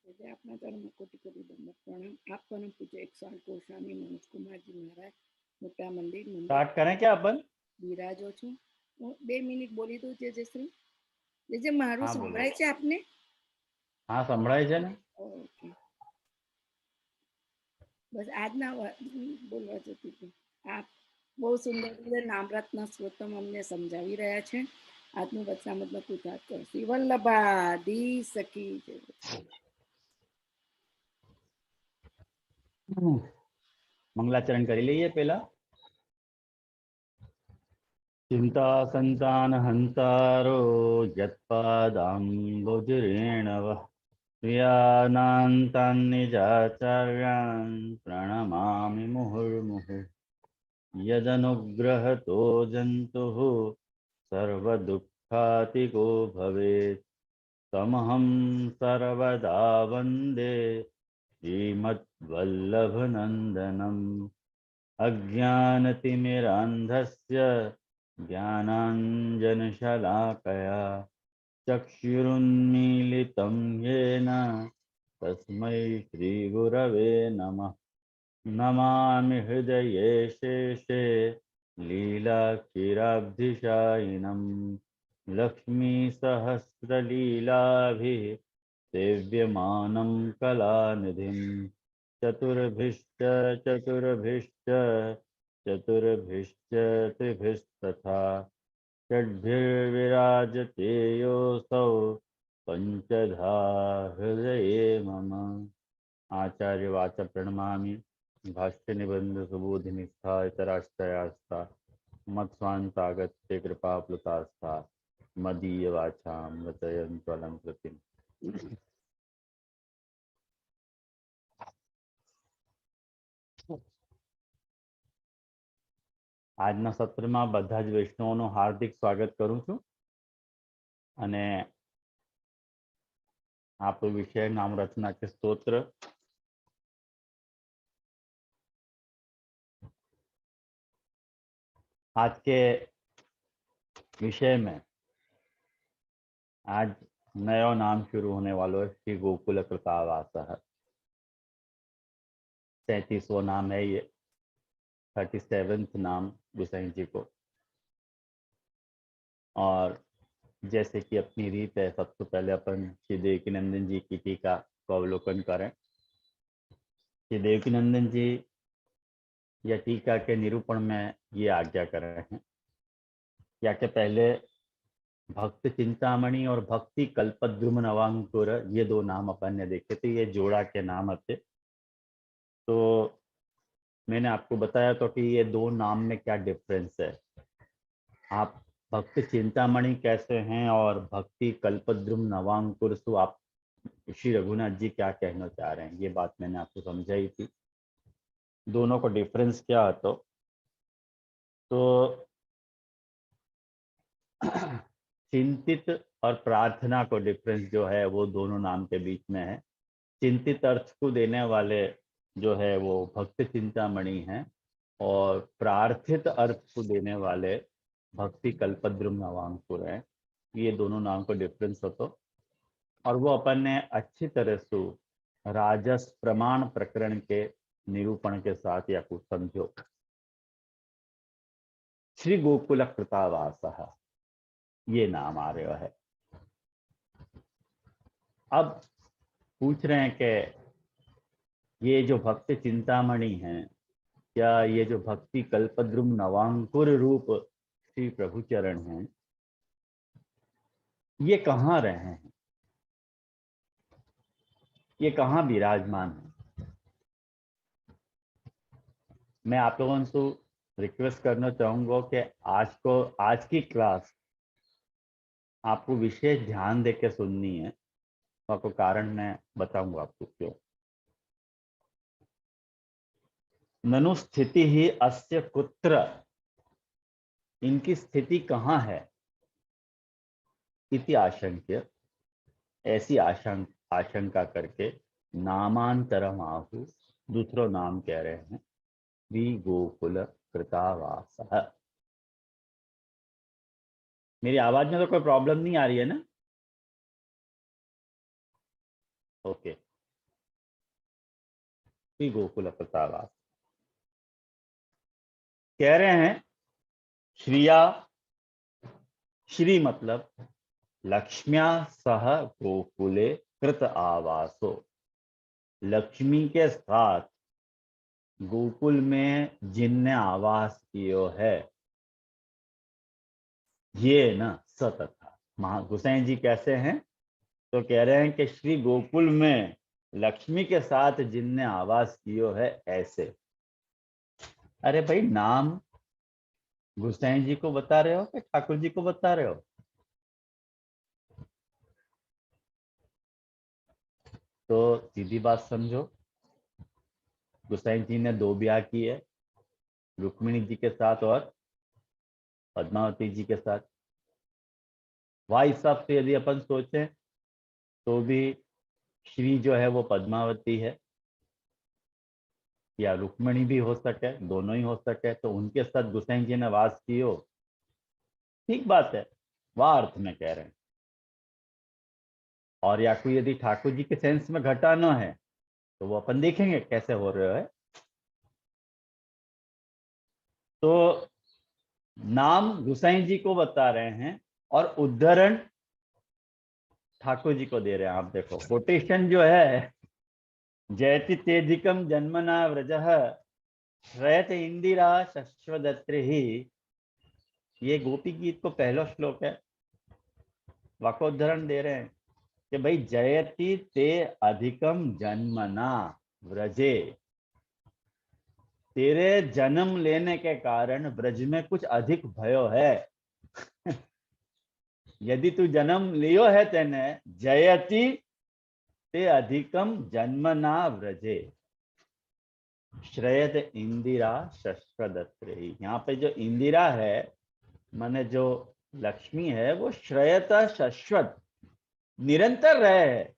अपना चरण कोटि कोटि दंडवत प्रणाम। आप परम पूज्य 108 गोस्वामी मनोज कुमार जी महाराज मोटा मंदिर स्टार्ट करें क्या अपन? બિરાજો છું હું 2 મિનિટ બોલી દઉં જેજશ્રી જે મારું हाँ बोलो। સંભળાય છે આપને? हाँ संभળાય છે ને। ઓકે, બસ આજના બોલવા જતી હતી। આપ બહુ સુંદર રીતે નામરત્ન સ્ત્રોતમ અમને સમજાવી રહ્યા છે। આજનું વચનામતનો કૃતાર્થ કરશી વલ્લભા દી સખી જય। मंगलाचरण કરી લઈએ પહેલા। चिंता संतान हंतारो यत्पादाम्बुजरेणव प्रियानान्तान् निजाचार्यान् प्रणमामि मुहुर्मुहुः। यदनुग्रहतो जन्तुः सर्वदुःखातिको भवेत् तमहं सर्वदा वन्दे श्रीमद्वल्लभनन्दनम्। अज्ञानतिमिरान्धस्य ज्ञानाञ्जनशलाकया चक्षुरुन्मीलितं येन तस्मै श्रीगुरवे नमः। नमामि हृदये शेषे लीलाक्षीराब्धिशायिनं लक्ष्मीसहस्रलीलाभिः सेव्यमानं कलानिधिं चतुर्भिश्च चतुर्भिश्च त्रिभिस्तथा षड्भिर्विराजते योऽसौ पञ्चधा हृदये मम। आचार्यवाच प्रणमामि भाष्य निबंध सुबोधि निष्ठा इतराश्रयास्था मत्स्वांतागत्य कृपा प्लुतास्था मदीय वाचाम रचयन्त्वलं कृतिम्। આજના સત્રમાં બધા જ વૈષ્ણવોનું હાર્દિક સ્વાગત કરું છું અને આપણો વિષય નામ રચના કે સ્તોત્ર। आज के विषय में आज नया नाम शुरू होने वाला है श्री गोकुल कृतावास। 37वां नाम है ये, 37th नाम गोसाई जी को। और जैसे कि अपनी रीत है, सबसे पहले अपन श्री देवकीनंदन जी की टीका को अवलोकन करें। श्री देवकीनंदन जी या टीका के निरूपण में ये आज्ञा कर रहे हैं या के पहले भक्त चिंतामणि और भक्ति कल्पद्रुम नवांकुर ये दो नाम अपन ने देखे थे, ये जोड़ा के नाम थे। तो मैंने आपको बताया तो कि ये दो नाम में क्या डिफरेंस है। आप भक्त चिंतामणि कैसे हैं और भक्ति कल्पद्रुम नवांकुर तो आप श्री रघुनाथ जी क्या कहना चाह रहे हैं, ये बात मैंने आपको समझाई थी। दोनों का डिफरेंस क्या है तो चिंतित और प्रार्थना को डिफरेंस जो है वो दोनों नाम के बीच में है। चिंतित अर्थ को देने वाले जो है वो भक्त चिंतामणि हैं और प्रार्थित अर्थ को देने वाले भक्ति कल्पद्रुम नवांकुर हैं। ये दोनों नाम का डिफरेंस हो तो, और वो अपन ने अच्छी तरह से राजस प्रमाण प्रकरण के निरूपण के साथ या कुछ समझो। श्री गोकुल कृतावास ये नाम आ रहा है। अब पूछ रहे हैं कि ये जो भक्त चिंतामणि हैं, क्या ये जो भक्ति कल्पद्रुम नवांकुर रूप श्री प्रभु चरण हैं, ये कहाँ रहे हैं, ये कहाँ विराजमान है। मैं आप लोगों से रिक्वेस्ट करना चाहूंगा कि आज की क्लास आपको विशेष ध्यान देकर सुननी है। तो आपको कारण मैं बताऊंगा आपको क्यों। ननु स्थिति ही अस्य कुत्र, इनकी स्थिति कहाँ है, इति आशंक्य, ऐसी आशंका करके नामांतरम आहु, दूसरा नाम कह रहे हैं श्री गोकुल कृतावास। मेरी आवाज में तो कोई प्रॉब्लम नहीं आ रही है ना? ओके। श्री गोकुल कृतावास। कह रहे हैं श्रिया, श्री मतलब लक्ष्म्या सह गोकुले कृत आवासो, लक्ष्मी के साथ गोकुल में जिनने आवास कियो है, ये न सतथा। गोसाई जी कैसे हैं? तो कह रहे हैं कि श्री गोकुल में लक्ष्मी के साथ जिनने आवास कियो है ऐसे। अरे भाई, नाम गोसाई जी को बता रहे हो कि ठाकुर जी को बता रहे हो? तो सीधी बात समझो, गोसाई जी ने 2 ब्याह किए, रुक्मिणी जी के साथ और पद्मावती जी के साथ। वह हिसाब से यदि अपन सोचें तो भी श्री जो है वो पद्मावती है, या रुक्मिणी भी हो सके, दोनों ही हो सके, तो उनके साथ गोसाई जी ने वास कियो, ठीक बात है, वह अर्थ में कह रहे हैं। और या कोई यदि ठाकुर जी के सेंस में घटाना है तो वो अपन देखेंगे कैसे हो रहे है। तो नाम गोसाई जी को बता रहे हैं और उद्धरण ठाकुर जी को दे रहे हैं। आप देखो कोटेशन जो है, जयति तेधिकम जन्मना व्रजः श्रयत इंदिरा शश्वदत्रि ही, ये गोपी गीत को पहला श्लोक है। वाकोद्धरण दे रहे हैं कि भाई जयति ते अधिकम जन्मना व्रजे, तेरे जन्म लेने के कारण ब्रज में कुछ अधिक भयो है। यदि तू जन्म लियो है तेने, जयति ते अधिकम जन्मना व्रजे श्रयत इंदिरा शश्वदत्रि। यहाँ पे जो इंदिरा है माने जो लक्ष्मी है, वो श्रयत शश्वत निरंतर रहे है।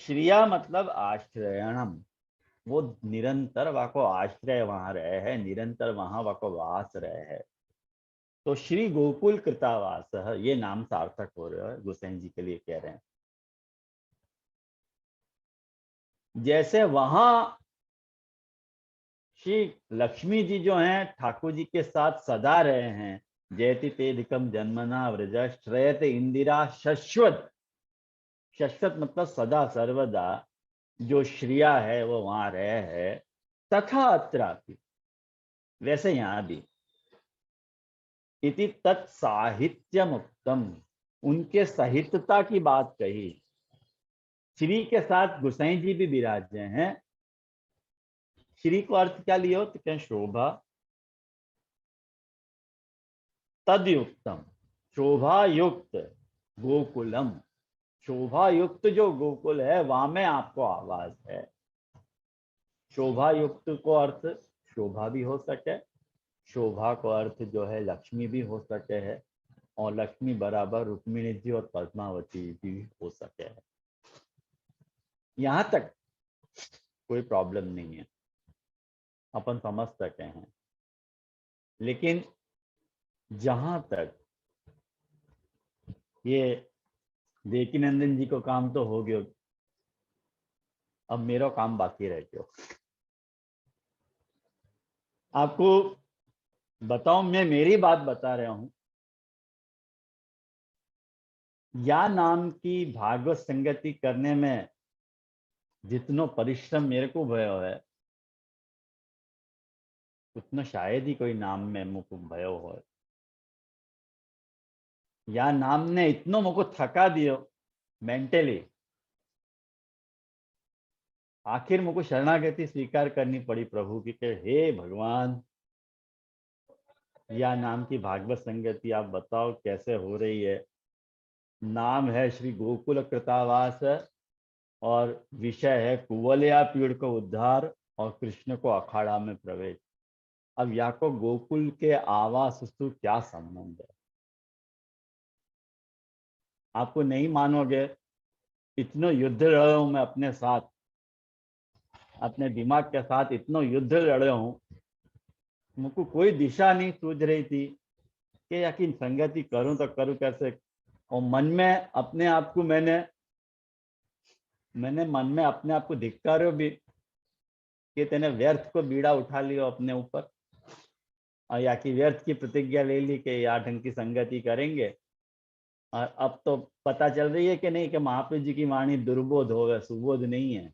श्रिया मतलब आश्रयणम, वो निरंतर वाको आश्रय वहां रहे है, निरंतर वहां वाको वास रहे है। तो श्री गोकुल कृतावास, ये नाम सार्थक हो रहा है, गोसाई जी के लिए कह रहे हैं। जैसे वहां श्री लक्ष्मी जी जो हैं ठाकुर जी के साथ सदा रहे हैं, जयति तेधिकम जन्मना व्रज श्रयत इंदिरा शश्वत, शश्वत मतलब सदा सर्वदा जो श्रिया है वो वहां रहे है। तथा अत्रापि, वैसे यहां भी इति तत्साहित्यम उत्तम, उनके साहित्यता की बात कही। श्री के साथ गोसाई जी भी विराजे हैं। श्री को अर्थ क्या लियो तो क्या शोभा, तदयुक्तम शोभा युक्त गोकुलम, शोभा युक्त जो गोकुल है वहां में आपको आवाज है। शोभा युक्त को अर्थ शोभा भी हो सके, शोभा को अर्थ जो है लक्ष्मी भी हो सके है, और लक्ष्मी बराबर रुक्मिणी जी और पद्मावती भी हो सके है। यहां तक कोई प्रॉब्लम नहीं है, अपन समझ सके हैं। लेकिन जहां तक ये देवकी नंदन जी को काम तो हो गया, अब मेरा काम बाकी रह गया। आपको बताऊं, मैं मेरी बात बता रहा हूं, या नाम की भागवत संगति करने में जितनो परिश्रम मेरे को भयो है, उतना शायद ही कोई नाम में मुझको भयो हो। या नाम ने इतनो मुझको थका दियो मेंटली, आखिर मुझको शरणागति स्वीकार करनी पड़ी प्रभु की कि हे भगवान, या नाम की भागवत संगति आप बताओ कैसे हो रही है। नाम है श्री गोकुल कृतावास और विषय है कुवलया पीड़ को उद्धार और कृष्ण को अखाड़ा में प्रवेश। अब या को गोकुल के आवास से क्या संबंध है? आपको नहीं मानोगे, इतना युद्ध लड़ा हूं मैं अपने साथ, अपने दिमाग के साथ इतना युद्ध लड़े हूं, मुझको कोई दिशा नहीं सूझ रही थी कि यकीन संगति करूं तो करूं कैसे। और मन में अपने आप को मैंने मैंने मन में अपने आप को धिक्कारो भी कि तेने व्यर्थ को बीड़ा उठा लियो अपने ऊपर, और या कि व्यर्थ की प्रतिज्ञा ले ली कि यार ढंग की संगति करेंगे, और अब तो पता चल रही है कि नहीं कि महाप्रभु जी की वाणी दुर्बोध होगा, सुबोध नहीं है।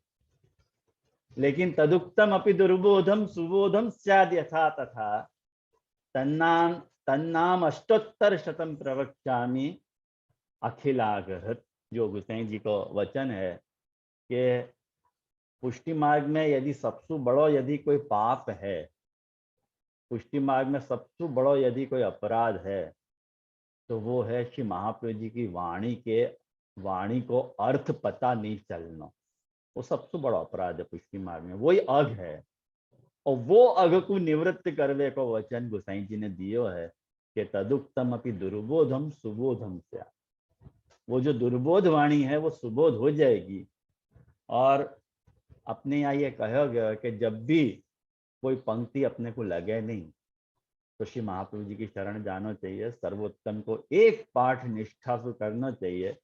लेकिन तदुक्तम अपि दुर्बोधम सुबोधम स्याद् यथा तथा तन्नाम तन्नाम अष्टोत्तर शतम प्रवक्ष्यामि अखिलागहत। जो गोसाई जी को वचन है कि पुष्टि मार्ग में यदि सबसे बड़ो यदि कोई पाप है, पुष्टि मार्ग में सबसे बड़ो यदि कोई अपराध है, तो वो है श्री महाप्रभु जी की वाणी को अर्थ पता नहीं चलना। वो सबसे बड़ा अपराध है पुष्टि मार्ग में, वही अघ है। और वो अघ को निवृत्त करवे को वचन गोसाई जी ने दियो है कि तदुक्तम अपि दुर्बोधम सुबोधम से। वो जो दुर्बोध वाणी है वो सुबोध हो जाएगी। और अपने यहाँ ये कहा गया कि जब भी कोई पंक्ति अपने को लगे नहीं, तो श्री महाप्रभु जी की शरण जाना चाहिए, सर्वोत्तम को एक पाठ निष्ठा से करना चाहिए।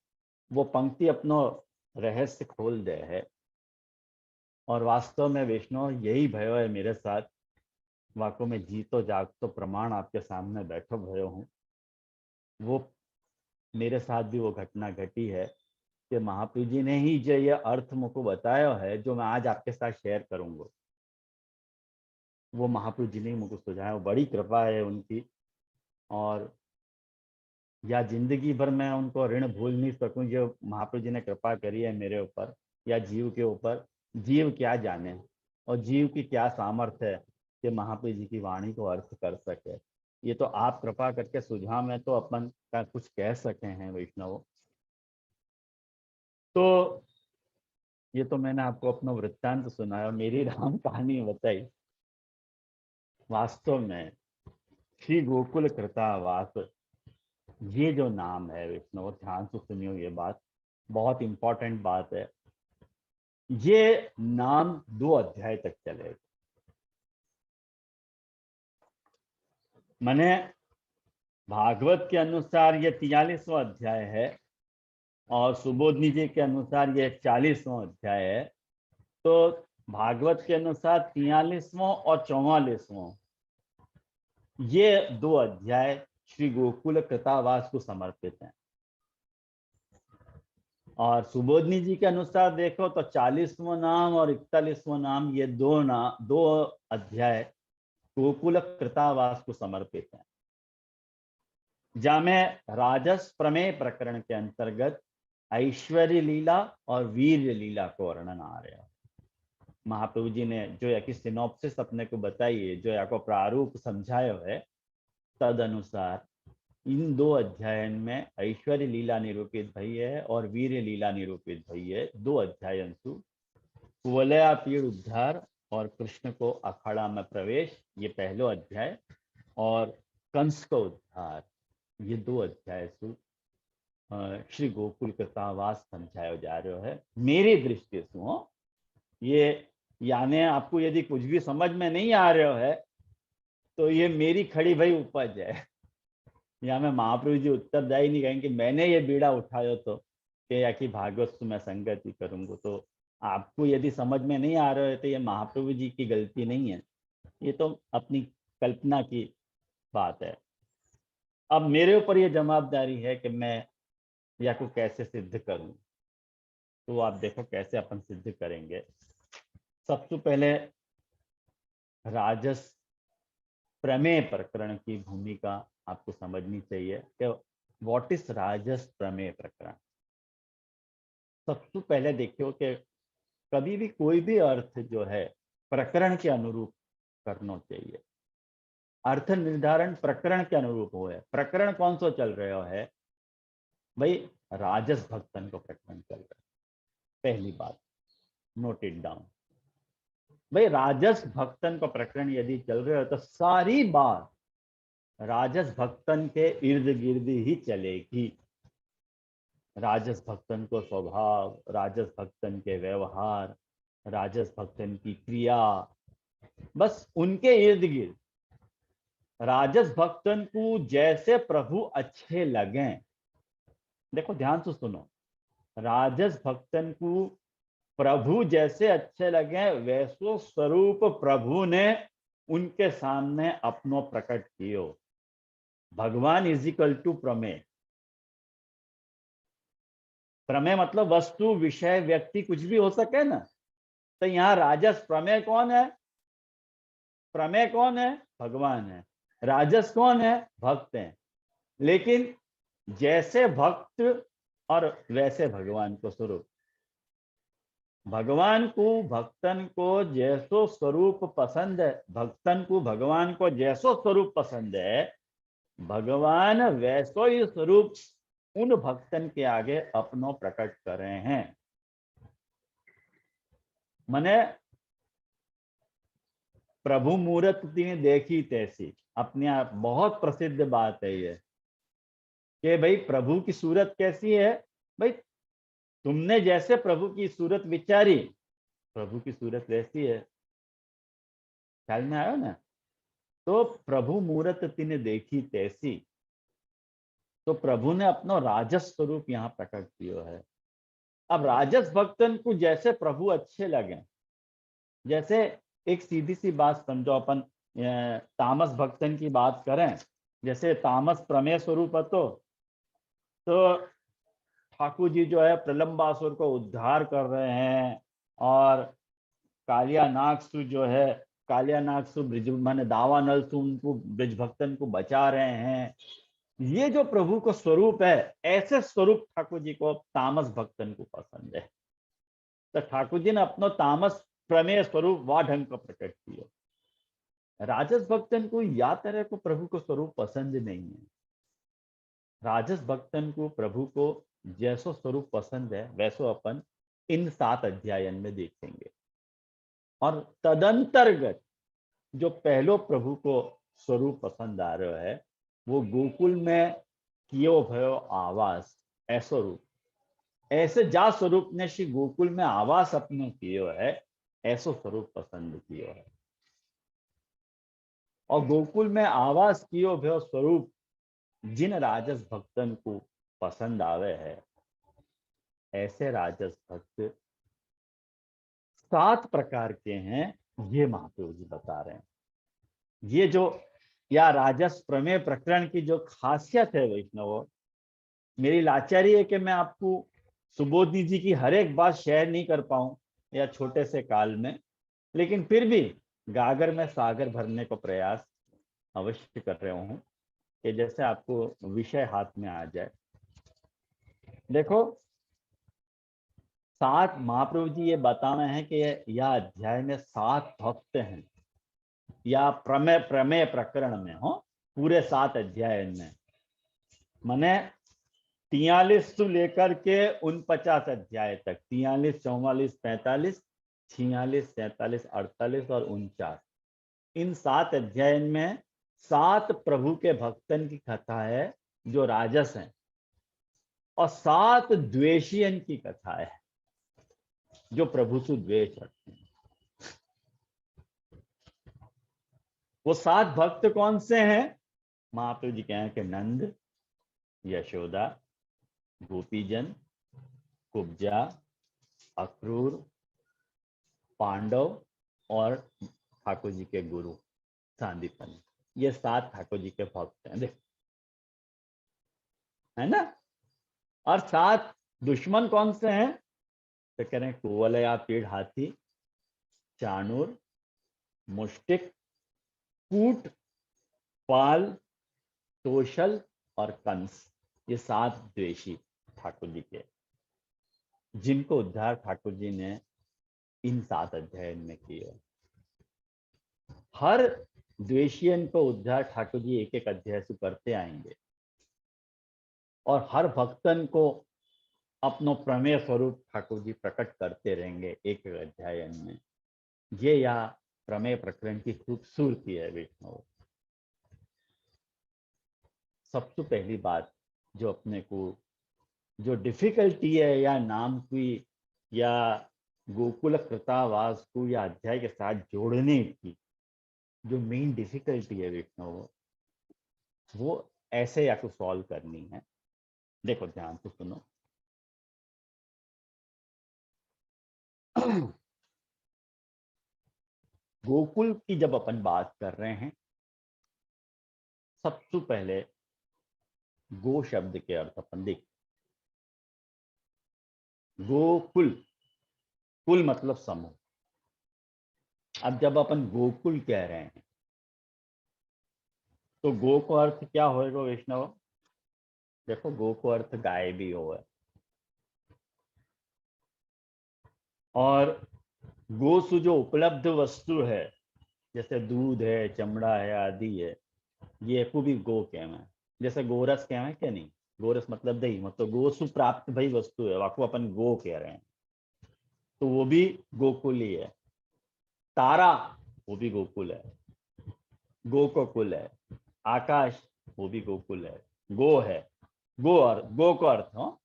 वो पंक्ति अपनो रहस्य खोल दे है। और वास्तव में वैष्णव यही भयो है मेरे साथ। वाको में जीतो जागतो प्रमाण आपके सामने बैठो भयो हूँ। वो मेरे साथ भी वो घटना घटी है कि महाप्रभु जी ने ही जो ये अर्थ मुझको बताया है, जो मैं आज आपके साथ शेयर करूंगा, वो महाप्रभु जी ने ही मुझको सुझाया। वो बड़ी कृपा है उनकी, और या जिंदगी भर मैं उनको ऋण भूल नहीं सकूं जो महाप्रभु जी ने कृपा करी है मेरे ऊपर या जीव के ऊपर। जीव क्या जाने और जीव की क्या सामर्थ्य है कि महाप्रभु जी की वाणी को अर्थ कर सके। ये तो आप कृपा करके सुझाव में तो अपन का कुछ कह सके हैं वैष्णव। तो ये तो मैंने आपको अपना वृत्तांत सुनाया, मेरी राम कहानी बताई। वास्तव में श्री गोकुल कृतावास ये जो नाम है वैष्णव, ध्यान से सुनियो, ये बात बहुत इंपॉर्टेंट बात है। ये नाम 2 अध्याय तक चलेगा। माने भागवत के अनुसार ये 43वां अध्याय है और सुबोधनी जी के अनुसार ये 40वां अध्याय है। तो भागवत के अनुसार 43वां और 44वां ये 2 अध्याय श्री गोकुल कृतावास को समर्पित हैं। और सुबोधनी जी के अनुसार देखो तो 40वां नाम और 41वां नाम, ये 2 अध्याय गोकुल कृतावास को समर्पित हैं। जामे राजस प्रमेय प्रकरण के अंतर्गत ऐश्वर्य लीला और वीर लीला को वर्णन आ रहा है। महाप्रभु जी ने जो या कि सिनॉप्सिस अपने को बताई है, जो या को प्रारूप समझाया है, तद अनुसार इन 2 अध्याय में ऐश्वर्य लीला निरूपित भई है और वीर लीला निरूपित भई है। 2 अध्याय अंशु कुवलया पीड़ उद्धार और कृष्ण को अखाड़ा में प्रवेश, ये पहलो अध्याय, और कंस का उद्धार, ये 2 अध्याय श्री गोकुल कृतावास समझाया जा रहा है मेरी दृष्टि से। ये यानी आपको यदि कुछ भी समझ में नहीं आ रहा है तो ये मेरी खड़ी भई उपज है। या मैं महाप्रभु जी उत्तरदायी नहीं कहेंगे मैंने ये बीड़ा उठाया तो कि या कि भागवत में संगति करूंगा। तो आपको यदि समझ में नहीं आ रहा है तो ये महाप्रभु जी की गलती नहीं है, ये तो अपनी कल्पना की बात है। अब मेरे ऊपर ये जवाबदारी है कि मैं या को कैसे सिद्ध करूं। तो आप देखो कैसे अपन सिद्ध करेंगे। सबसे पहले राजस प्रमेय प्रकरण की भूमिका आपको समझनी चाहिए कि व्हाट इज राजस प्रमेय प्रकरण। सबसे पहले देखियो कि कभी भी कोई भी अर्थ जो है प्रकरण के अनुरूप करना चाहिए। अर्थ निर्धारण प्रकरण के अनुरूप हो है। प्रकरण कौन सा चल रहा है भाई? राजस भक्तन को प्रकरण चल रहा है। पहली बात नोट इट डाउन भाई, राजस भक्तन का प्रकरण यदि चल रहा है तो सारी बात राजस भक्तन के इर्द गिर्द ही चलेगी। राजस भक्तन को स्वभाव, राजस भक्तन के व्यवहार, राजस भक्तन की क्रिया, बस उनके इर्द गिर्द राजस भक्तन को जैसे प्रभु अच्छे लगे। देखो ध्यान से सुनो, राजस भक्तन को प्रभु जैसे अच्छे लगे वैसो स्वरूप प्रभु ने उनके सामने अपनो प्रकट कियो। भगवान इज इक्वल टू प्रमेय। प्रमेय मतलब वस्तु, विषय, व्यक्ति, कुछ भी हो सके ना। तो यहाँ राजस प्रमेय कौन है? प्रमेय कौन है? भगवान है। राजस कौन है? भक्त है। लेकिन जैसे भक्त और वैसे भगवान को स्वरूप। भगवान को भक्तन को जैसो स्वरूप पसंद है, भक्तन को भगवान को जैसो स्वरूप पसंद है, भगवान वैसो ही स्वरूप उन भक्तन के आगे अपनो प्रकट कर रहे हैं। मने प्रभु मूरत तिने देखी तैसी, अपने आप बहुत प्रसिद्ध बात है ये कि भाई प्रभु की सूरत कैसी है। भाई तुमने जैसे प्रभु की सूरत विचारी, प्रभु की सूरत वैसी है। ख्याल में आयो ना? तो प्रभु मूरत तिने देखी तैसी, तो प्रभु ने अपना राजस स्वरूप यहाँ प्रकट किया है। अब राजस भक्तन को जैसे प्रभु अच्छे लगे, जैसे एक सीधी सी बात समझो, अपन तामस भक्तन की बात करें, जैसे तामस प्रमेय स्वरूप तो ठाकुर जी जो है प्रलंबासुर को उद्धार कर रहे हैं, और कालिया नागसु जो है, कालिया नागसु ब्रिज माने दावा नल से उनको ब्रिज भक्तन को बचा रहे हैं। ये जो प्रभु को स्वरूप है, ऐसे स्वरूप ठाकुर जी को तामस भक्तन को पसंद है। तो ठाकुर जी ने अपना तामस प्रमेय स्वरूप वह ढंग का प्रकट किया। राजस भक्तन को या तरह को प्रभु को स्वरूप पसंद नहीं है। राजस भक्तन को प्रभु को जैसो स्वरूप पसंद है वैसो अपन इन 7 अध्यायन में देखेंगे। और तदंतर्गत जो पहलो प्रभु को स्वरूप पसंद आ रहा है, वो गोकुल में कियो भयो आवास ऐसो रूप, ऐसे जा स्वरूप ने श्री गोकुल में आवास अपने कियो है, ऐसो स्वरूप पसंद कियो है। और गोकुल में आवास कियो भयो स्वरूप जिन राजस भक्तन को पसंद आवे है, ऐसे राजस भक्त 7 प्रकार के हैं, ये महाप्रभु जी बता रहे हैं। ये जो या राजस प्रमेय प्रकरण की जो खासियत है वैष्णव, मेरी लाचारी है कि मैं आपको सुबोधनी जी की हर एक बात शेयर नहीं कर पाऊं या छोटे से काल में, लेकिन फिर भी गागर में सागर भरने को प्रयास अवश्य कर रहा हूं कि जैसे आपको विषय हाथ में आ जाए। देखो 7 महाप्रभु जी ये बताना है कि यह अध्याय में 7 भक्त हैं, या प्रमेय प्रमेय प्रकरण में हो पूरे 7 अध्याय में, माने 43 से लेकर के 49 अध्याय तक, 43, 44, 45, 46, 47, 48 और 49, इन 7 अध्याय में 7 प्रभु के भक्तन की कथा है जो राजस हैं, और 7 द्वेषियन की कथा है जो प्रभु से द्वेष रखते हैं। वो 7 भक्त कौन से हैं? महाप्रभु जी कहें कि नंद, यशोदा, गोपीजन, कुब्जा, अक्रूर, पांडव और ठाकुर जी के गुरु सांदीपन। ये 7 ठाकुर जी के भक्त हैं, देख, है ना। और 7 दुश्मन कौन से हैं? तो कह रहे हैं कुवलया पीड़ हाथी, चाणूर, मुष्टिक, कूट, पाल, तोशल और कंस। ये 7 द्वेषी ठाकुर जी के, जिनको उद्धार ठाकुर जी ने इन 7 अध्याय में किया। हर द्वेषियन को उद्धार ठाकुर जी एक एक अध्याय से करते आएंगे, और हर भक्तन को अपनो प्रमेय स्वरूप ठाकुर जी प्रकट करते रहेंगे एक एक अध्याय में। ये यह प्रमेय प्रकरण की खूबसूरती है वैष्णव। सबसे पहली बात जो अपने को जो डिफिकल्टी है या नाम की या गोकुल कृतावास को या अध्याय के साथ जोड़ने की जो मेन डिफिकल्टी है वैष्णव, वो ऐसे या तो सॉल्व करनी है। देखो ध्यान से सुनो। गोकुल की जब अपन बात कर रहे हैं, सबसे पहले गो शब्द के अर्थ अपन देख। गोकुल, कुल मतलब समूह। अब जब अपन गोकुल कह रहे हैं तो गो को अर्थ क्या होएगा वैष्णव? देखो, गो को अर्थ गाय भी हो है, और गो से जो उपलब्ध वस्तु है, जैसे दूध है, चमड़ा है, आदि है, ये को भी गो कहना है। जैसे गोरस कहना है क्या? नहीं, गोरस मतलब दही, मतलब गो से प्राप्त भाई वस्तु है, वाको अपन गो कह रहे हैं, तो वो भी गोकुल ही है। तारा, वो भी गोकुल है, गो को कुल है। आकाश, वो भी गोकुल है, गो है। गो और गो को अर्थ हो,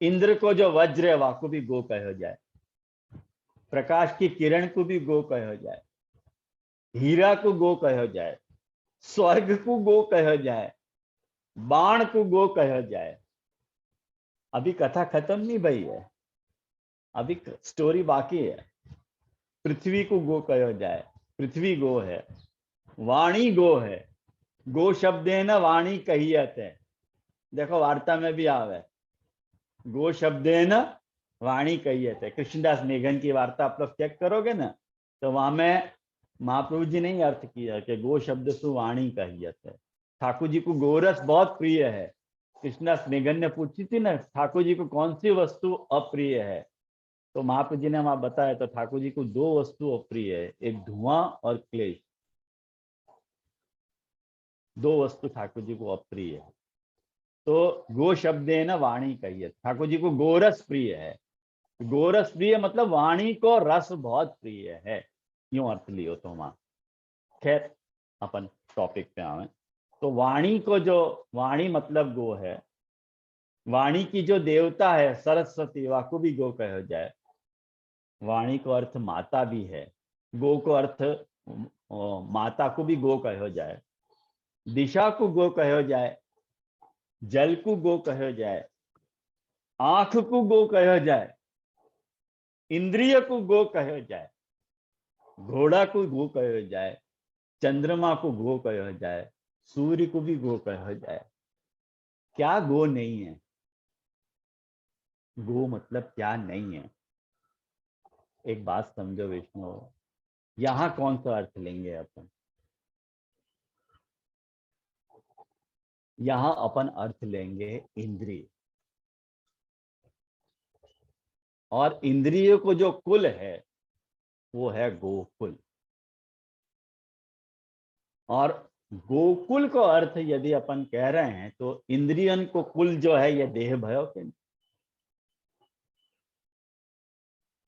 इंद्र को जो वज्र है वाको भी गो कहो जाए, प्रकाश की किरण को भी गो कहो जाए, हीरा को गो कहो जाए, स्वर्ग को गो कहो जाए, बाण को गो कहो जाए। अभी कथा खत्म नहीं भई है, अभी स्टोरी बाकी है। पृथ्वी को गो कहो जाए, पृथ्वी गो है। वाणी गो है, गो शब्द है ना, वाणी कहियत है। देखो वार्ता में भी आवे, गो शब्द है ना, वाणी कहियत है। कृष्णदास मेघन की वार्ता आप लोग चेक करोगे ना, तो वहां में महाप्रभु जी ने ही अर्थ किया कि गो शब्द सु वाणी कहियत है। ठाकुर जी को गोरस बहुत प्रिय है। कृष्णदास मेघन ने पूछी थी ना, ठाकुर जी को कौन सी वस्तु अप्रिय है, तो महाप्रभु जी ने वहां बताया, तो ठाकुर जी को दो वस्तु अप्रिय है, एक धुआं और क्लेश। दो वस्तु ठाकुर जी को अप्रिय है। तो गो शब्द है ना, वाणी कहिए। ठाकुर जी को गोरस प्रिय है। गोरस प्रिय मतलब वाणी को रस बहुत प्रिय है, यूं अर्थ लियो तो वहां। खैर, अपन टॉपिक पे आवे तो वाणी को जो, वाणी मतलब गो है, वाणी की जो देवता है सरस्वती, वाको भी गो कहो जाए। वाणी को अर्थ माता भी है, गो को अर्थ माता को भी गो कहो जाए, दिशा को गो कहो जाए, जल को गो कहो जाए, आंख को गो कहो जाए, इंद्रिय को गो कहो जाए, घोड़ा को गो कहो जाए, चंद्रमा को गो कहो जाए, सूर्य को भी गो कहो जाए। क्या गो नहीं है? गो मतलब क्या नहीं है? एक बात समझो विष्णु, यहां कौन सा अर्थ लेंगे अपन? यहां अपन अर्थ लेंगे इंद्रिय, और इंद्रियों को जो कुल है वो है गोकुल। और गोकुल को अर्थ यदि अपन कह रहे हैं तो इंद्रियन को कुल जो है ये देह भयो के नहीं।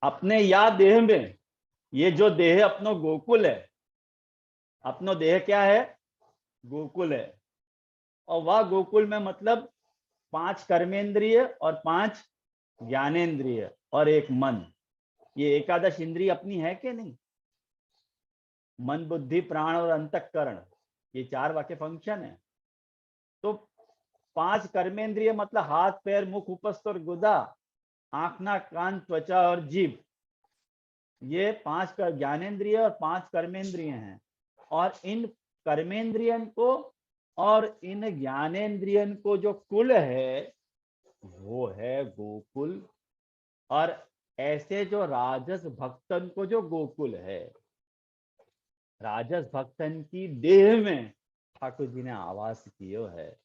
अपने या देह में, ये जो देह अपनो गोकुल है, अपनो देह क्या है? गोकुल है। और वह गोकुल में मतलब 5 कर्मेंद्रिय और 5 ज्ञानेन्द्रिय और एक मन, ये एकादश इंद्रिय अपनी है कि नहीं? मन, बुद्धि, प्राण और अंतःकरण, ये 4 वाक्य फंक्शन है। तो 5 कर्मेंद्रिय मतलब हाथ, पैर, मुख, उपस्थ और गुदा, आंख, नाक, कान, त्वचा और जीभ, ये 5 ज्ञानेन्द्रिय और 5 कर्मेंद्रिय हैं। और इन कर्मेंद्रियन को और इन ज्ञानेन्द्रियन को जो कुल है वो है गोकुल। और ऐसे जो राजस भक्तन को जो गोकुल है, राजस भक्तन की देह में ठाकुर जी ने आवास किया है,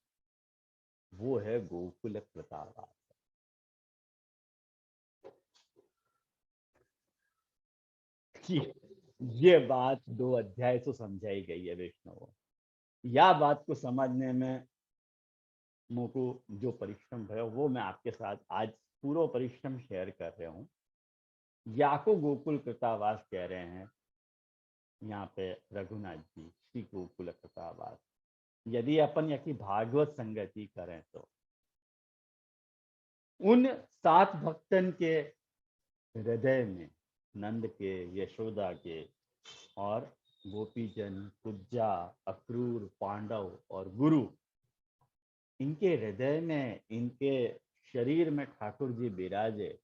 वो है गोकुल प्रताप। ये बात 2 अध्याय से समझाई गई है विष्णु। या बात को समझने में मुझको जो परिश्रम है वो मैं आपके साथ आज पूरा परिश्रम शेयर कर रहा हूँ। या को गोकुल कृतावास कह रहे हैं यहाँ पे रघुनाथ जी, श्री गोकुल कृतावास। यदि अपन यकी भागवत संगति करें तो उन 7 भक्तन के हृदय में, नंद के, यशोदा के और गोपीजन, कुज्जा, अक्रूर, पांडव और गुरु, इनके हृदय में, इनके शरीर में ठाकुर जी विराजे।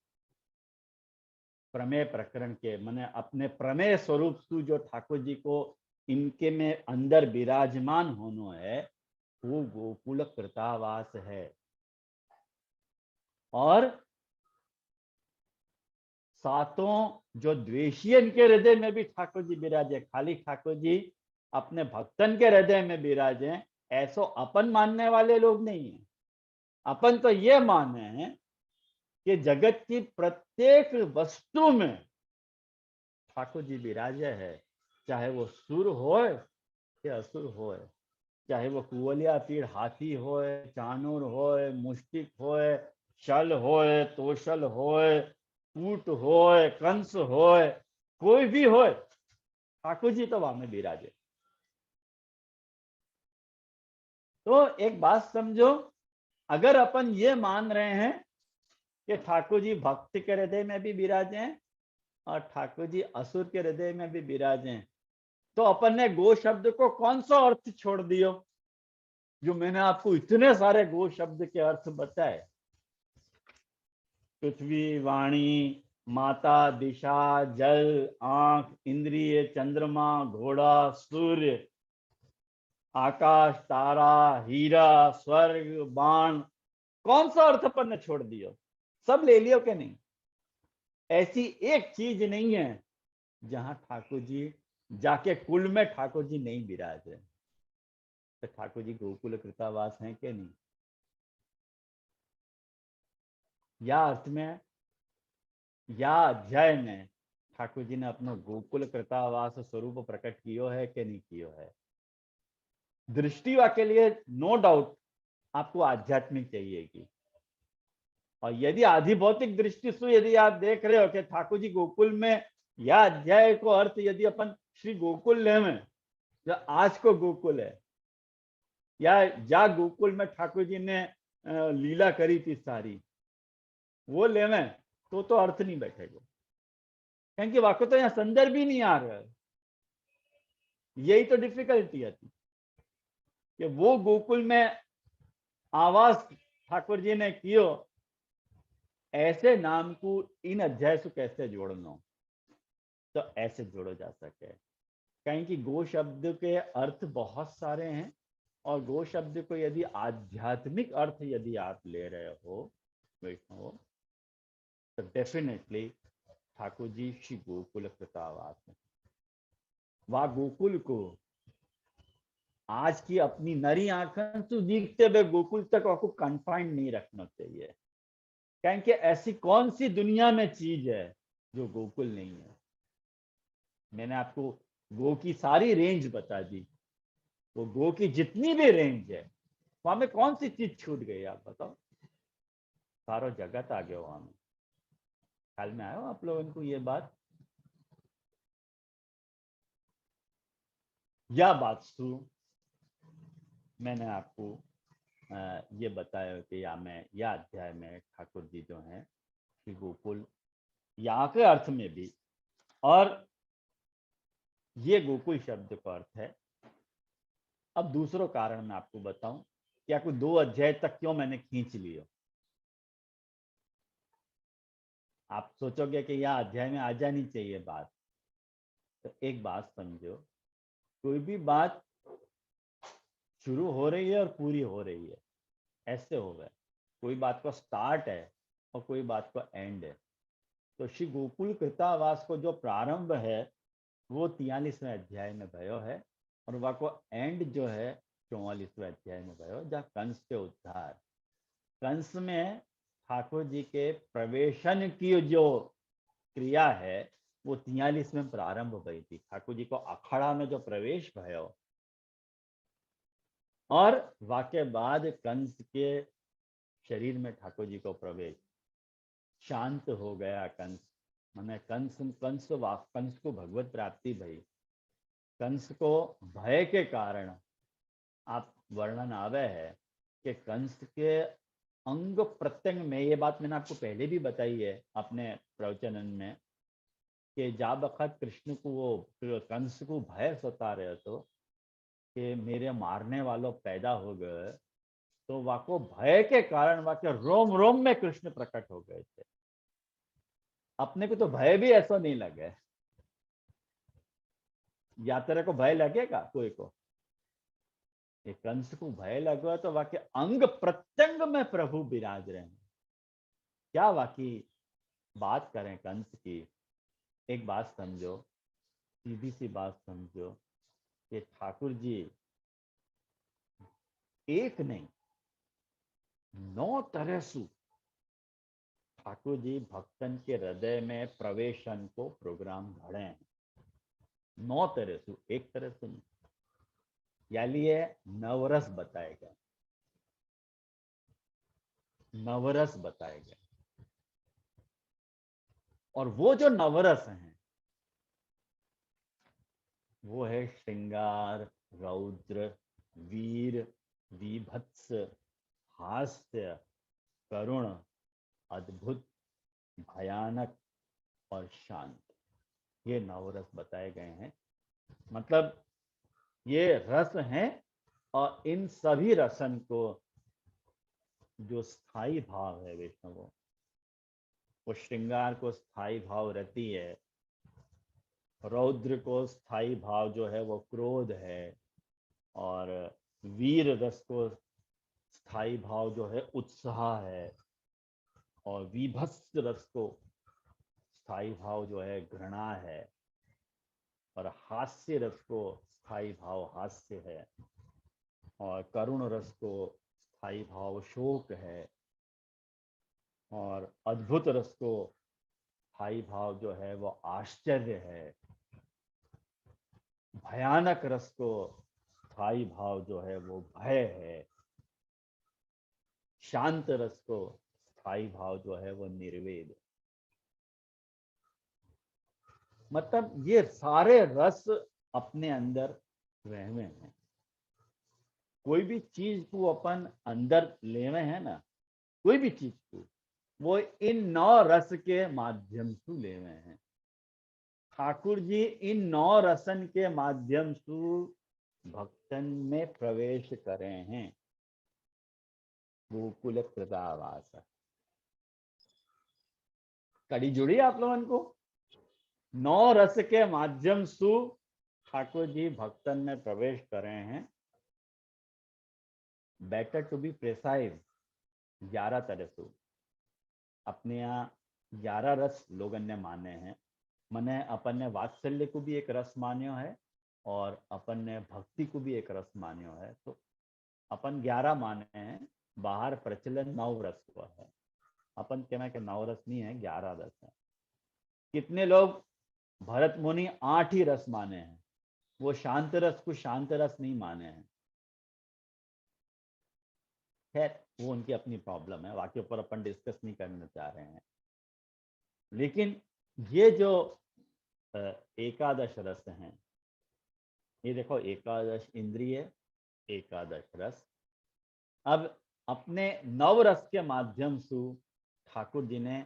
प्रमेय प्रकरण के मैंने अपने प्रमेय स्वरूप सु जो ठाकुर जी को इनके में अंदर विराजमान होनो है वो गोकुल कृतावास है। और सातों जो द्वेषी इनके हृदय में भी ठाकुर जी विराजे, खाली ठाकुर जी अपने भक्तन के हृदय में विराजे ऐसो अपन मानने वाले लोग नहीं है। अपन तो ये माने हैं कि जगत की प्रत्येक वस्तु में ठाकुर जी विराजे है, चाहे वो सुर होए या असुर होए, चाहे वो कुवलिया तीर हाथी होए, चानूर होए, मुष्टिक होए, शल होए, तोशल होए, ऊट होए, कंस होए, कोई भी होए, ठाकुर जी तो वहां में विराजे। तो एक बात समझो, अगर अपन ये मान रहे हैं कि ठाकुर जी भक्त के हृदय में भी विराजे हैं और ठाकुर जी असुर के हृदय में भी विराजे हैं, तो अपन ने गो शब्द को कौन सा अर्थ छोड़ दियो जो मैंने आपको इतने सारे गो शब्द के अर्थ बताए। पृथ्वी, वाणी, माता, दिशा, जल, आंख, इंद्रिय, चंद्रमा, घोड़ा, सूर्य, आकाश, तारा, हीरा, स्वर्ग, बाण, कौन सा अर्थ अपन ने छोड़ दियो? सब ले लियो कि नहीं? ऐसी एक चीज नहीं है जहां ठाकुर जी जाके कुल में ठाकुर जी नहीं विराजे। तो ठाकुर जी गोकुल कृतावास हैं कि नहीं? या अर्थ में या अध्याय में ठाकुर जी ने अपना गोकुल कृतावास स्वरूप प्रकट कियो है कि नहीं कियो है? दृष्टि के लिए नो डाउट आपको आध्यात्मिक चाहिएगी। और यदि आधि भौतिक दृष्टि से यदि आप देख रहे हो कि ठाकुर जी गोकुल में, या अध्याय को अर्थ यदि अपन श्री गोकुल ले में जो आज को गोकुल है, या जा गोकुल में ठाकुर जी ने लीला करी थी सारी, वो ले में तो अर्थ नहीं बैठेगा, क्योंकि वाको तो यहाँ संदर्भ ही नहीं आ रहा है। यही तो डिफिकल्टी आती कि वो गोकुल में आवास ठाकुर जी ने कियो, ऐसे नाम को इन अध्याय से कैसे जोड़ना? तो ऐसे जोड़ो जा सके, कहीं कि गो शब्द के अर्थ बहुत सारे हैं और गो शब्द को यदि आध्यात्मिक अर्थ यदि आप ले रहे हो वैष्णव, तो डेफिनेटली ठाकुर जी श्री गोकुल कृतावास है। वह गोकुल को आज की अपनी नरी आंखों से दिखते हुए गोकुल तक आपको कन्फाइंड नहीं रखना चाहिए, क्योंकि ऐसी कौन सी दुनिया में चीज है जो गोकुल नहीं है। मैंने आपको गो की सारी रेंज बता दी, वो गो की जितनी भी रेंज है वहां में कौन सी चीज छूट गई आप बताओ? सारो जगत आ गया वहां में। ख्याल में आयो आप लोगों को ये बात? या बात सु मैंने आपको ये बताया कि या मैं या अध्याय में ठाकुर जी जो हैं श्री गोकुल यहाँ के अर्थ में भी, और ये गोकुल शब्द का अर्थ है। अब दूसरा कारण मैं आपको बताऊं कि आपको 2 अध्याय तक क्यों मैंने खींच लिया। आप सोचोगे कि यह अध्याय में आ जानी चाहिए बात, तो एक बात समझो, कोई भी बात शुरू हो रही है और पूरी हो रही है, ऐसे हो गए। कोई बात को स्टार्ट है और कोई बात को एंड है। तो श्री गोकुल कृतावास को जो प्रारंभ है वो 43वें अध्याय में भयो है, और वह को एंड जो है 44वें अध्याय में भयो, जहाँ कंस के उद्धार, कंस में ठाकुर जी के प्रवेशन की जो क्रिया है वो 43 में प्रारंभ हुई थी। ठाकुर जी को अखाड़ा में जो प्रवेश भयो, और वाके बाद कंस के शरीर में ठाकुर जी को प्रवेश, शांत हो गया कंस, मैंने कंस को भगवत प्राप्ति भई। कंस को भय के कारण आप वर्णन आवे है कि कंस के अंग प्रत्यंग में, ये बात मैंने आपको पहले भी बताई है अपने प्रवचन में, कि जा वक्त कृष्ण को वो कंस को भय सता रहे तो कि मेरे मारने वालों पैदा हो गए, तो वाको भय के कारण वाके रोम रोम में कृष्ण प्रकट हो गए थे। अपने को तो भय भी ऐसा नहीं लगे। या तेरे को भय लगेगा कोई को? ये कंस को भय लगा तो वाकई अंग प्रत्यंग में प्रभु विराज रहे हैं। क्या वाकई बात करें कंस की। एक बात समझो, सीधी सी बात समझो कि ठाकुर जी एक नहीं 9 तरह से ठाकुर जी भक्तन के हृदय में प्रवेशन को प्रोग्राम घड़े हैं। 9 तरह से, एक तरह से नहीं। या लिए नवरस बताए गए, नवरस बताए गए। और वो जो नवरस हैं वो है श्रृंगार, रौद्र, वीर, विभत्स, हास्य, करुण, अद्भुत, भयानक और शांत। ये नवरस बताए गए हैं। मतलब ये रस हैं और इन सभी रसन को जो स्थाई भाव है वैष्णवों, वो श्रृंगार को स्थाई भाव रहती है, रौद्र को स्थाई भाव जो है वो क्रोध है, और वीर रस को स्थाई भाव जो है उत्साह है, और विभत्स रस को स्थाई भाव जो है घृणा है, और हास्य रस को स्थाई भाव हास्य है, और करुण रस को स्थाई भाव शोक है, और अद्भुत रस को स्थाई भाव जो है वो आश्चर्य है, भयानक रस को स्थाई भाव जो है वो भय है, शांत रस को स्थाई भाव जो है वो निर्वेद। मतलब ये सारे रस अपने अंदर रहवे हैं। कोई भी चीज को अपन अंदर लेवे हैं ना, कोई भी चीज को, वो इन 9 रस के माध्यम से लेवे हैं। ठाकुर जी इन 9 रसन के माध्यम से भक्तन में प्रवेश करे हैं। गोकुल कृतावास कड़ी जुड़ी आप लोगों को। 9 रस के माध्यम से ठाकुर जी भक्तन में प्रवेश कर रहे हैं। बेटर टू बी प्रिसाइज 11 तरह से। अपने यहाँ 11 रस लोगों ने माने हैं। मने अपन ने वात्सल्य को भी एक रस मान्यो है और अपन ने भक्ति को भी एक रस मान्यो है। तो अपन 11 माने हैं, बाहर प्रचलन 9 रस हुआ है। अपन कहना कि 9 रस नहीं है, 11 रस है। कितने लोग भरत मुनि 8 ही रस माने हैं, वो शांत रस को शांत रस नहीं माने हैं। खैर वो उनकी अपनी प्रॉब्लम है, वाक्य पर अपन डिस्कस नहीं करना चाह रहे हैं। लेकिन ये जो एकादश रस हैं, ये देखो, एकादश इंद्रिय, एकादश रस। अब अपने 9 रस के माध्यम से ठाकुर जी ने,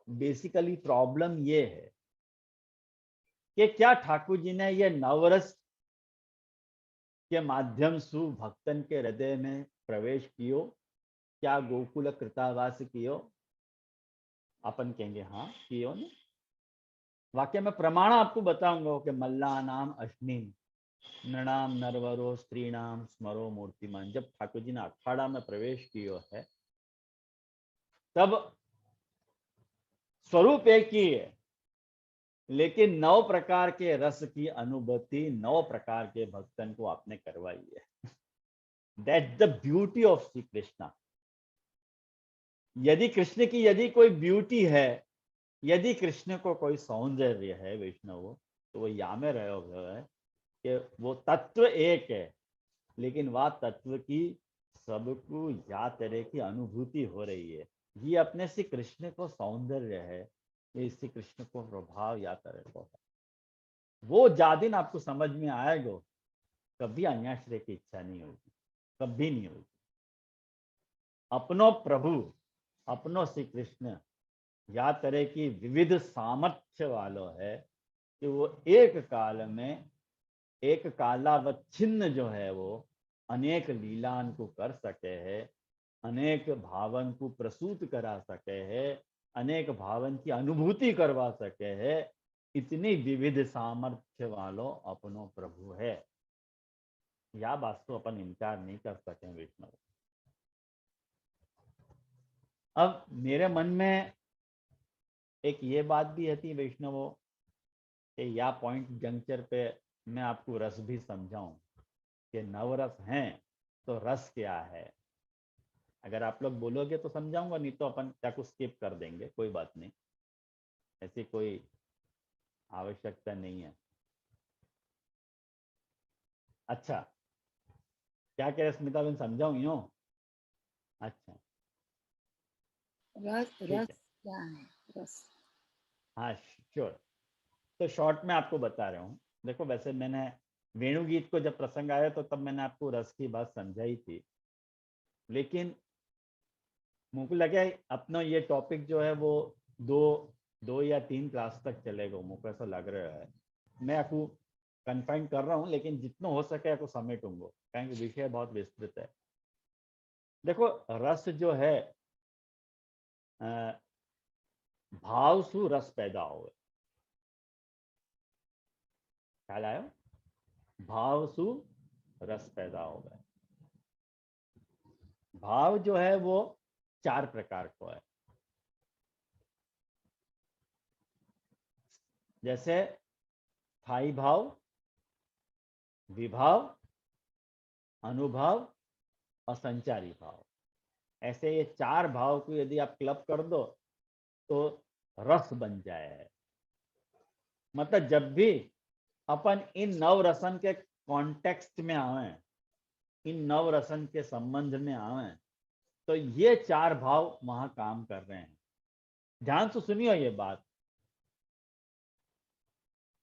बेसिकली प्रॉब्लम ये है कि क्या ठाकुर जी ने ये 9 रस के माध्यम से भक्तन के हृदय में प्रवेश कियो? क्या गोकुल कृतावास कियो? अपन कहेंगे हाँ कियो ने। वाक्य में प्रमाण आपको बताऊंगा कि मल्ला नाम अश्विन नृणाम नरवरो स्त्रीणाम स्मरो मूर्तिमान। जब ठाकुर जी ने अखाड़ा में प्रवेश किया है तब स्वरूप एक ही है, लेकिन 9 प्रकार के रस की अनुभूति 9 प्रकार के भक्तन को आपने करवाई है। That's the beauty of Shri Krishna. यदि कृष्ण की यदि कोई ब्यूटी है, यदि कृष्ण को कोई सौंदर्य है वैष्णव, तो वो या में रहे हुए है कि वो तत्व एक है, लेकिन वह तत्व की सबको या तरह की अनुभूति हो रही है। ये अपने से कृष्ण को सौंदर्य है, ये श्री कृष्ण को प्रभाव या तरह को है। वो जादिन आपको समझ में आएगा, कभी अन्याश्रय की इच्छा नहीं होगी, कभी नहीं होगी। अपनो प्रभु, अपनो श्री कृष्ण या तरह की विविध सामर्थ्य वालों है कि वो एक काल में एक कालावच्छिन्न जो है वो अनेक लीलान को कर सके है, अनेक भावन को प्रसूत करा सके है, अनेक भावन की अनुभूति करवा सके है, इतनी विविध सामर्थ्य वालो अपनो प्रभु है। या बात तो अपन इनकार नहीं कर सके वैष्णव। अब मेरे मन में एक ये बात भी थी वैष्णवों कि या पॉइंट जंक्चर पे मैं आपको रस भी समझाऊं कि नवरस हैं तो रस क्या है। अगर आप लोग बोलोगे तो समझाऊंगा, नहीं तो अपन क्या कुछ स्किप कर देंगे, कोई बात नहीं, ऐसी कोई आवश्यकता नहीं है। अच्छा, क्या कह रहे स्मिता बहन, समझाऊं यूं? अच्छा रस ठीक रस है, क्या है? रस। हाँ श्योर। तो शॉर्ट में आपको बता रहा हूँ। देखो वैसे मैंने वेणु गीत को जब प्रसंग आया तो तब मैंने आपको रस की बात समझाई थी, लेकिन मुझको लगा अपना ये टॉपिक जो है वो दो दो या तीन क्लास तक चलेगा, मुझको ऐसा लग रहा है। मैं आपको कन्फाइन कर रहा हूँ, लेकिन जितना हो सके आपको समेटूंगा, क्योंकि विषय बहुत विस्तृत है। देखो रस जो है भाव सु रस पैदा हो, ख्याल आयो? भाव सु रस पैदा हो गए। भाव जो है वो चार प्रकार को है। जैसे स्थायी भाव, विभाव, अनुभव और संचारी भाव। ऐसे ये चार भाव को यदि आप क्लब कर दो तो रस बन जाए। मतलब जब भी अपन इन नव रसन के कॉन्टेक्स्ट में आवे, इन नव रसन के संबंध में आवे, तो ये चार भाव वहां काम कर रहे हैं। ध्यान से सुनियो ये बात।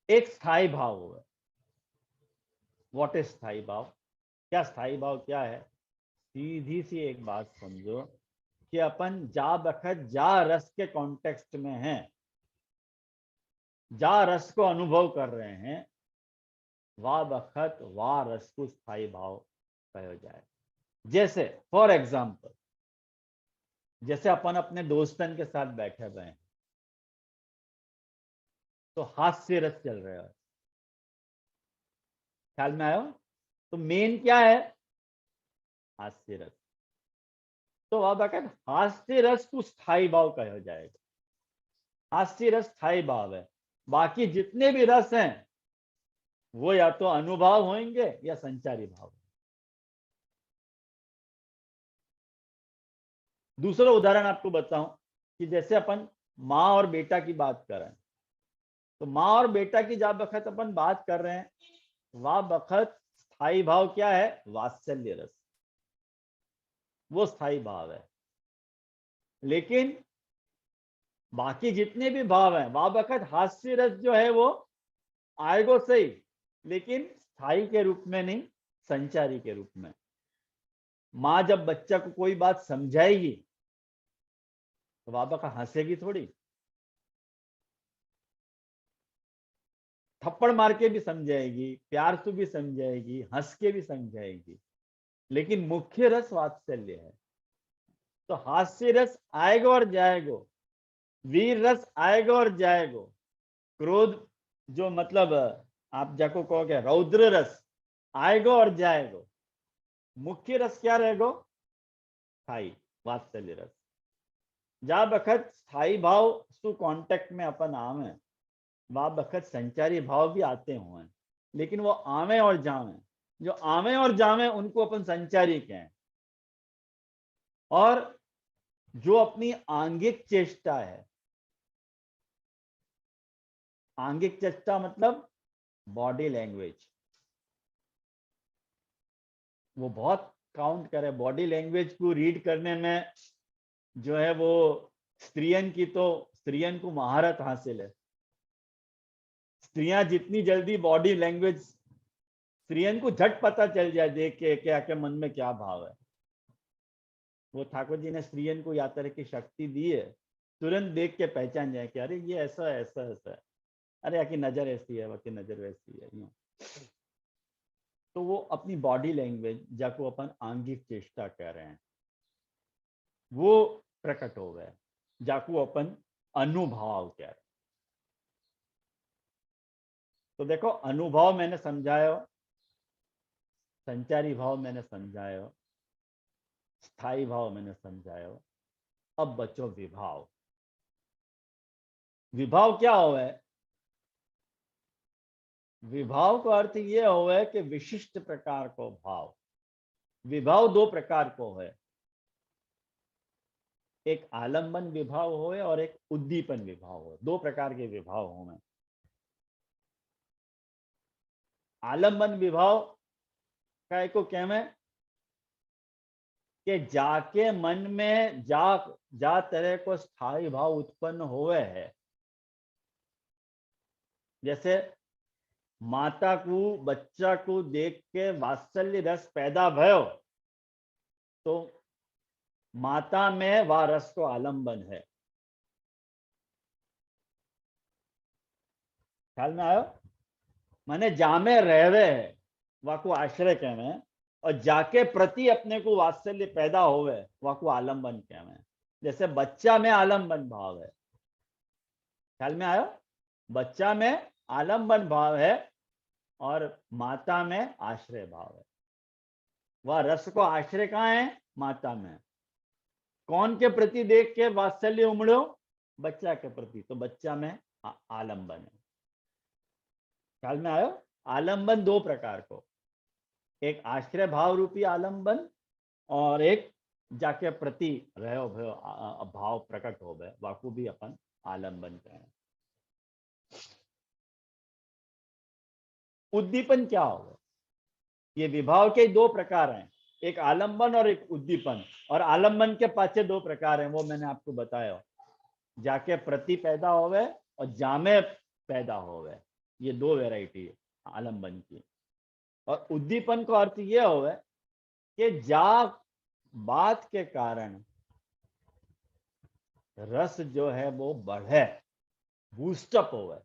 एक स्थायी भाव हुआ। व्हाट इज स्थायी भाव? क्या स्थायी भाव क्या है? सीधी सी एक बात समझो कि अपन जा बखत जा रस के कॉन्टेक्स्ट में हैं, जा रस को अनुभव कर रहे हैं, वाह बखत वाह रस को स्थायी भाव कहा जाए। जैसे फॉर एग्जाम्पल, जैसे अपन अपने दोस्तन के साथ बैठे हुए हैं तो हास्य रस चल रहा है, ख्याल में आयो? तो मेन क्या है? हास्य रस। तो वह बखत हास्य रस को स्थायी भाव कहा जाएगा। हास्य रस स्थायी भाव है। बाकी जितने भी रस हैं वो या तो अनुभव होंगे या संचारी भाव। दूसरा उदाहरण आपको बताऊं कि जैसे अपन माँ और बेटा की बात कर रहे हैं, तो माँ और बेटा की जब बखत अपन बात कर रहे हैं, वह बखत स्थायी भाव क्या है? वात्सल्य रस, वो स्थायी भाव है। लेकिन बाकी जितने भी भाव हैं वह बखत हास्य रस जो है वो आएगो सही, लेकिन स्थायी के रूप में नहीं, संचारी के रूप में। माँ जब बच्चा को कोई बात समझाएगी तो वह बखत हंसेगी थोड़ी, थप्पड़ मार के भी समझाएगी, प्यार से भी समझाएगी, हंस के भी समझाएगी, लेकिन मुख्य रस वात्सल्य है। तो हास्य रस आएगा और जाएगा, वीर रस आएगा और जाएगा, क्रोध जो मतलब आप जाको कहोगे रौद्र रस आएगा और जाएगा, मुख्य रस क्या रहेगा? स्थायी वात्सल्य रस। जा बखत स्थायी भाव सु कांटेक्ट में अपन आवे, वह बखत संचारी भाव भी आते हुए, लेकिन वो आवे और जावे, जो आवे और जावे उनको अपन संचारी कहें। और जो अपनी आंगिक चेष्टा है, आंगिक चेष्टा मतलब बॉडी लैंग्वेज, वो बहुत काउंट करे। बॉडी लैंग्वेज को रीड करने में जो है वो स्त्रियन की तो स्त्रियन को महारत हासिल है। स्त्रियां जितनी जल्दी बॉडी लैंग्वेज, स्त्रियन को झट पता चल जाए देख के क्या के मन में क्या भाव है। वो ठाकुर जी ने स्त्रियन को या तरह की शक्ति दी है, तुरंत देख के पहचान जाए कि अरे ये ऐसा ऐसा ऐसा है, अरे आकी नजर ऐसी है, बाकी नजर वैसी है, यूं। तो वो अपनी बॉडी लैंग्वेज जाको अपन आंगिक चेष्टा कह रहे हैं, वो प्रकट हो गए। जाकू अपन अनुभव कह रहे। तो देखो अनुभव मैंने समझायो, संचारी भाव मैंने समझायो, स्थायी भाव मैंने समझायो। अब बचो विभाव। विभाव क्या होवे? विभाव का अर्थ ये होवे कि विशिष्ट प्रकार को भाव। विभाव दो प्रकार को है, एक आलंबन विभाव होवे और एक उद्दीपन विभाव हो। दो प्रकार के विभाव होवे। आलंबन विभाव काय को कहवे कि जाके मन में जा तरह को स्थायी भाव उत्पन्न होवे है। जैसे माता को बच्चा को देख के वात्सल्य रस पैदा भयो, तो माता में वह रस को आलंबन है। ख्याल में आयो? माने जामे रहवे है वह को आश्रय कहवे, और जाके प्रति अपने को वात्सल्य पैदा होवे वह को आलंबन कहवे। जैसे बच्चा में आलंबन भाव है। ख्याल में आयो? बच्चा में आलंबन भाव है और माता में आश्रय भाव है। वह रस को आश्रय कहाँ है? माता में। कौन के प्रति देख के वात्सल्य उमड़ो? बच्चा के प्रति, तो बच्चा में आलंबन है। ख्याल में आयो? आलंबन दो प्रकार को, एक आश्रय भाव रूपी आलंबन और एक जाके प्रति रहो भयो भाव प्रकट हो गए, वाकू भी अपन आलंबन कहें। उद्दीपन क्या होगा? ये विभाव के दो प्रकार हैं, एक आलंबन और एक उद्दीपन। और आलंबन के पाछे दो प्रकार हैं, वो मैंने आपको बताया। जाके प्रति पैदा होवे और जामे पैदा होवे, ये दो वैरायटी है आलंबन की। और उद्दीपन का अर्थ ये होवे कि जा बात के कारण रस जो है वो बढ़े, बूस्टअप होवे,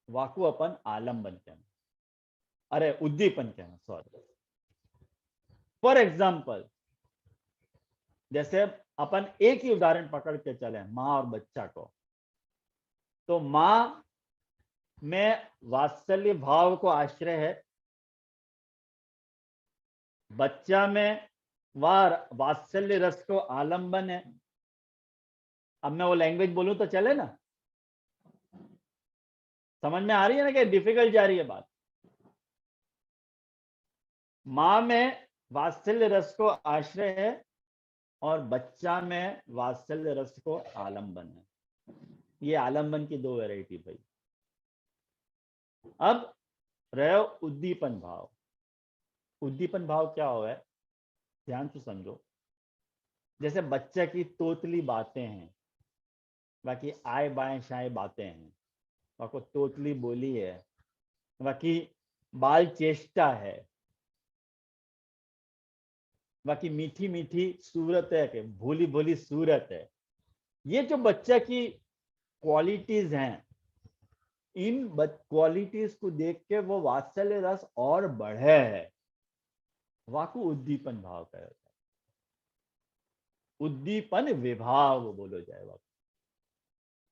वाकू अपन आलंबन कहना, अरे उद्दीपन कहना, सॉरी। फॉर एग्जाम्पल, जैसे अपन एक ही उदाहरण पकड़ के चले, माँ और बच्चा को। तो माँ में वात्सल्य भाव को आश्रय है, बच्चा में वह वात्सल्य रस को आलंबन है। अब मैं वो लैंग्वेज बोलूं तो चले ना? समझ में आ रही है ना कि डिफिकल्ट जा रही है बात? माँ में वात्सल्य रस को आश्रय है और बच्चा में वात्सल्य रस को आलंबन है। ये आलंबन की दो वैरायटी भाई। अब रहो उद्दीपन भाव। उद्दीपन भाव क्या हो है, ध्यान से समझो। जैसे बच्चे की तोतली बातें हैं, बाकी आए बाएं शाए बातें हैं, बाकी तोतली बोली है, बाकी बाल चेष्टा है, बाकी मीठी मीठी सूरत है, कि भोली भोली सूरत है। ये जो बच्चा की क्वालिटीज हैं, इन क्वालिटीज को देख के वो वात्सल्य रस और बढ़े है, वाकू उद्दीपन भाव का होता है। उद्दीपन विभाव बोलो जाए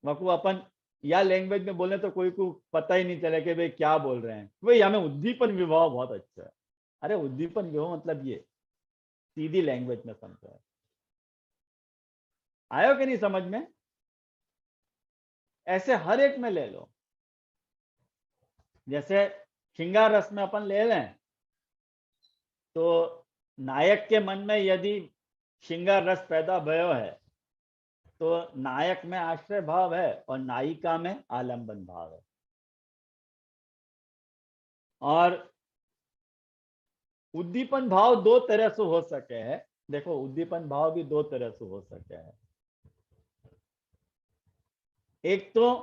वाकू अपन या लैंग्वेज में बोले तो कोई को पता ही नहीं चले कि भाई क्या बोल रहे हैं। भाई हमें उद्दीपन विभाव बहुत अच्छा है। अरे उद्दीपन विभाव मतलब ये सीधी लैंग्वेज में समझो है। आयो कि नहीं समझ में? ऐसे हर एक में ले लो। जैसे श्रृंगार रस में अपन ले लें तो नायक के मन में यदि श्रृंगार रस पैदा भयो है तो नायक में आश्रय भाव है और नायिका में आलंबन भाव है। और उद्दीपन भाव दो तरह से हो सके है। देखो उद्दीपन भाव भी दो तरह से हो सके है। एक तो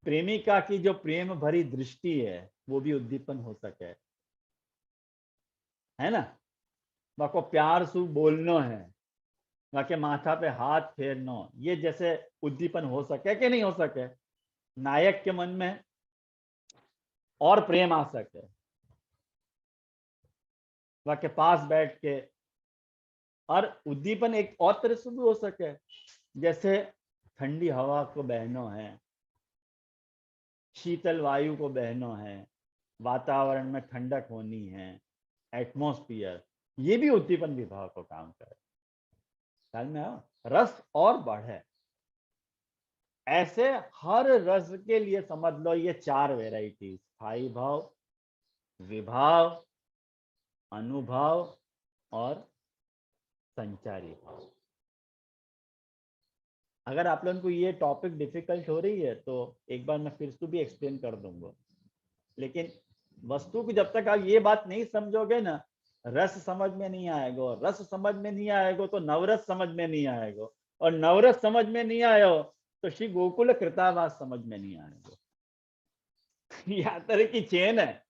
प्रेमिका की जो प्रेम भरी दृष्टि है वो भी उद्दीपन हो सके है ना। बाको प्यार से बोलना है, बाकी माथा पे हाथ फेरना, ये जैसे उद्दीपन हो सके कि नहीं हो सके। नायक के मन में और प्रेम आ सके, बाकी पास बैठ के और उद्दीपन एक और तरह से भी हो सके, जैसे ठंडी हवा को बहनो है, शीतल वायु को बहनो है, वातावरण में ठंडक होनी है, एटमॉस्फियर, ये भी उद्दीपन विभाग को काम करे। ख्याल में आओ, रस और बढ़े, ऐसे हर रस के लिए समझ लो ये 4 वेराइटी, स्थायी भाव, विभाव, अनुभव और संचारी भाव। अगर आप लोगों को ये टॉपिक डिफिकल्ट हो रही है तो एक बार मैं फिर से भी एक्सप्लेन कर दूंगा, लेकिन वस्तु को जब तक आप ये बात नहीं समझोगे ना, रस समझ में नहीं आएगा, रस समझ में नहीं आएगा तो नवरस समझ में नहीं आएगा, और नवरस समझ में नहीं आयो तो श्री गोकुल कृतावास समझ में नहीं आएगा। यह तरह की चेन है,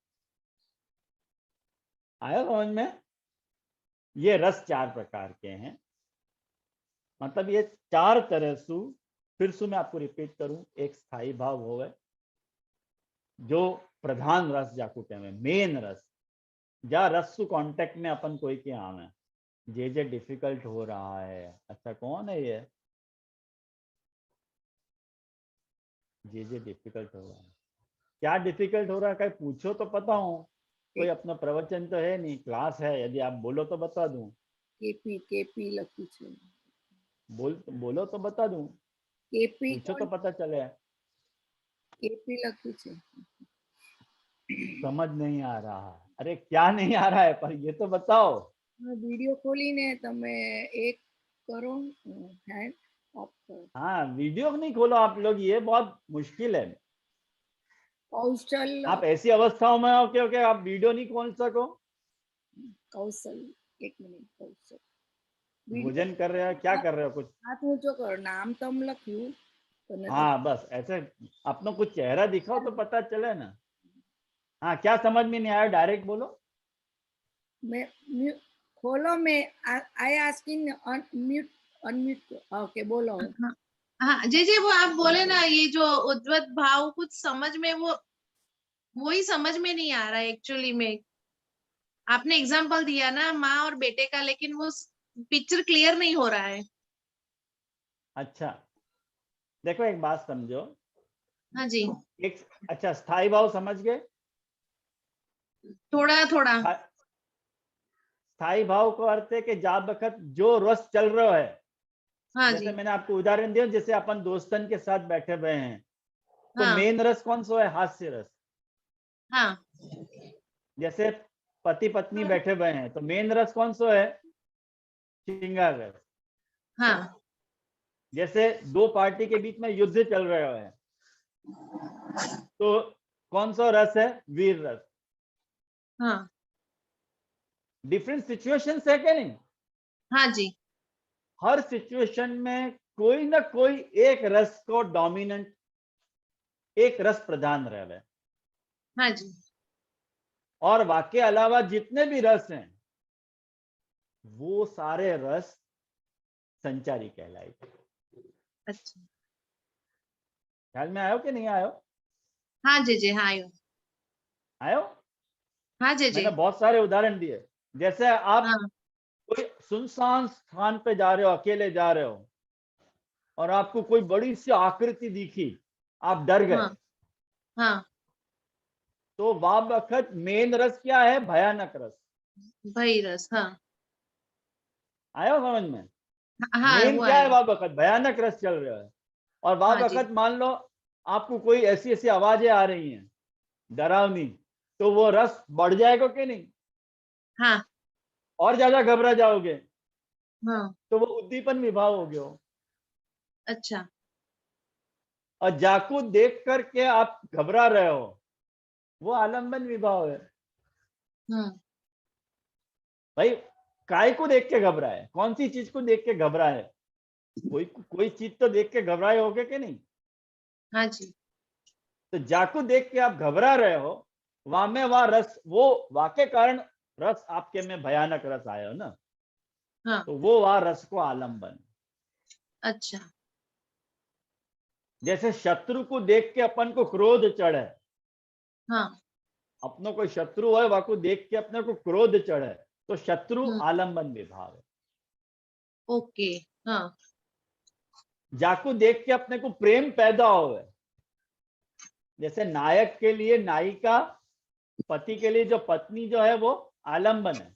आया समझ में? ये रस 4 प्रकार के हैं, मतलब ये 4 तरह से, फिर से मैं आपको रिपीट करूं, एक स्थायी भाव हो गए, जो प्रधान रस जाकू कहे, मेन रस, जा रस कांटेक्ट में अपन कोई के आवे, जे डिफिकल्ट हो रहा है। अच्छा कौन है ये जे डिफिकल्ट हो रहा है? क्या डिफिकल्ट हो रहा है, कहीं पूछो तो पता हो, कोई अपना प्रवचन तो है नहीं, क्लास है, यदि आप बोलो तो बता दूं। केपी लखू छे, बोलो तो बता दूं, केपी पूछो तो पता चले। केपी लखू छे, समझ नहीं आ रहा, अरे क्या नहीं आ रहा है, पर ये तो बताओ। वीडियो खोलीने तमे एक करो, हैंड ऑफ करो। हाँ, वीडियो नहीं खोलो आप लोग, ये बहुत मुश्किल है। कौशल, आप ऐसी अवस्थाओं में हो कि आप वीडियो नहीं खोल सको। कौशल, एक मिनट, कौशल वीडियो भोजन कर रहे हो, क्या कर रहे हो कुछ? हाथ ऊंचो करो, नाम तम लख्यू तो हाँ बस ऐसे अपना कुछ चेहरा दिखाओ तो पता चले ना। हाँ, क्या समझ में नहीं आया, डायरेक्ट बोलो। मैं खोलो, मैं I asking unmute, unmute, okay बोलो। हाँ हाँ जी वो आप बोले ना, ये जो उद्वत भाव कुछ समझ में, वो ही समझ में नहीं आ रहा है एक्चुअली में। आपने एग्जांपल दिया ना माँ और बेटे का, लेकिन वो पिक्चर क्लियर नहीं हो रहा है। अच्छा देखो, एक बात समझो। हाँ जी, एक, अच्छा स्थायी भाव समझ गए? थोड़ा थोड़ा। स्थायी भाव का अर्थ है कि जा वक्त जो रस चल रहा है, हाँ जैसे जी, मैंने आपको उदाहरण दिया, जैसे अपन दोस्तन के साथ बैठे हुए हैं, तो हाँ मेन रस कौन सा है? हास्य रस। हाँ जैसे पति पत्नी बैठे हुए हैं तो मेन रस कौन सा है? श्रृंगार रस। हाँ जैसे दो पार्टी के बीच में युद्ध चल रहा है तो कौन सा रस है? वीर रस। हाँ डिफरेंट सिचुएशंस है क्या नहीं? हाँ जी, हर सिचुएशन में कोई ना कोई एक रस को डोमिनेंट, एक रस प्रधान रहे, हाँ जी। और वाक्य अलावा जितने भी रस हैं वो सारे रस संचारी कहलाएंगे। अच्छा, ख्याल में आयो कि नहीं आयो? हाँ जी हाँ आयो। आयो। हाँ जी मैंने बहुत सारे उदाहरण दिए। जैसे आप हाँ कोई सुनसान स्थान पे जा रहे हो, अकेले जा रहे हो, और आपको कोई बड़ी सी आकृति दिखी, आप डर गए, हाँ हाँ, तो वह वक्त मेन रस क्या है? भयानक रस। भाई रस, हाँ आयो समझ में? हाँ मेन वो क्या है? आया। वह वक्त भयानक रस चल रहा है, और वह हाँ जी, वक्त मान लो आपको कोई ऐसी ऐसी आवाजें आ रही हैं डरावनी, तो वो रस बढ़ जाएगा कि नहीं? हाँ और ज्यादा घबरा जाओगे, हाँ, तो वो उद्दीपन विभाव हो गया। अच्छा, और जाकू देख करके आप घबरा रहे हो, वो आलम्बन विभाव है। हम्म, भाई काय को देख के घबराए? कौन सी चीज को देख के घबराए? कोई चीज तो देख के घबराए होगे कि नहीं? हाँ जी, तो जाकू देख के आप घबरा रहे हो, वहां में वह रस, वो वाक्य कारण रस आपके में भयानक रस आया हो ना, हाँ, तो वो वह रस को आलम्बन। अच्छा, जैसे शत्रु को देख के अपन को क्रोध चढ़े, हाँ, अपनों कोई शत्रु है, वह को देख के अपने को क्रोध चढ़े, तो शत्रु हम्म, आलम्बन विभाव है। ओके। हाँ जाकू देख के अपने को प्रेम पैदा हो, जैसे नायक के लिए नायिका, पति के लिए जो पत्नी जो है वो आलम्बन है,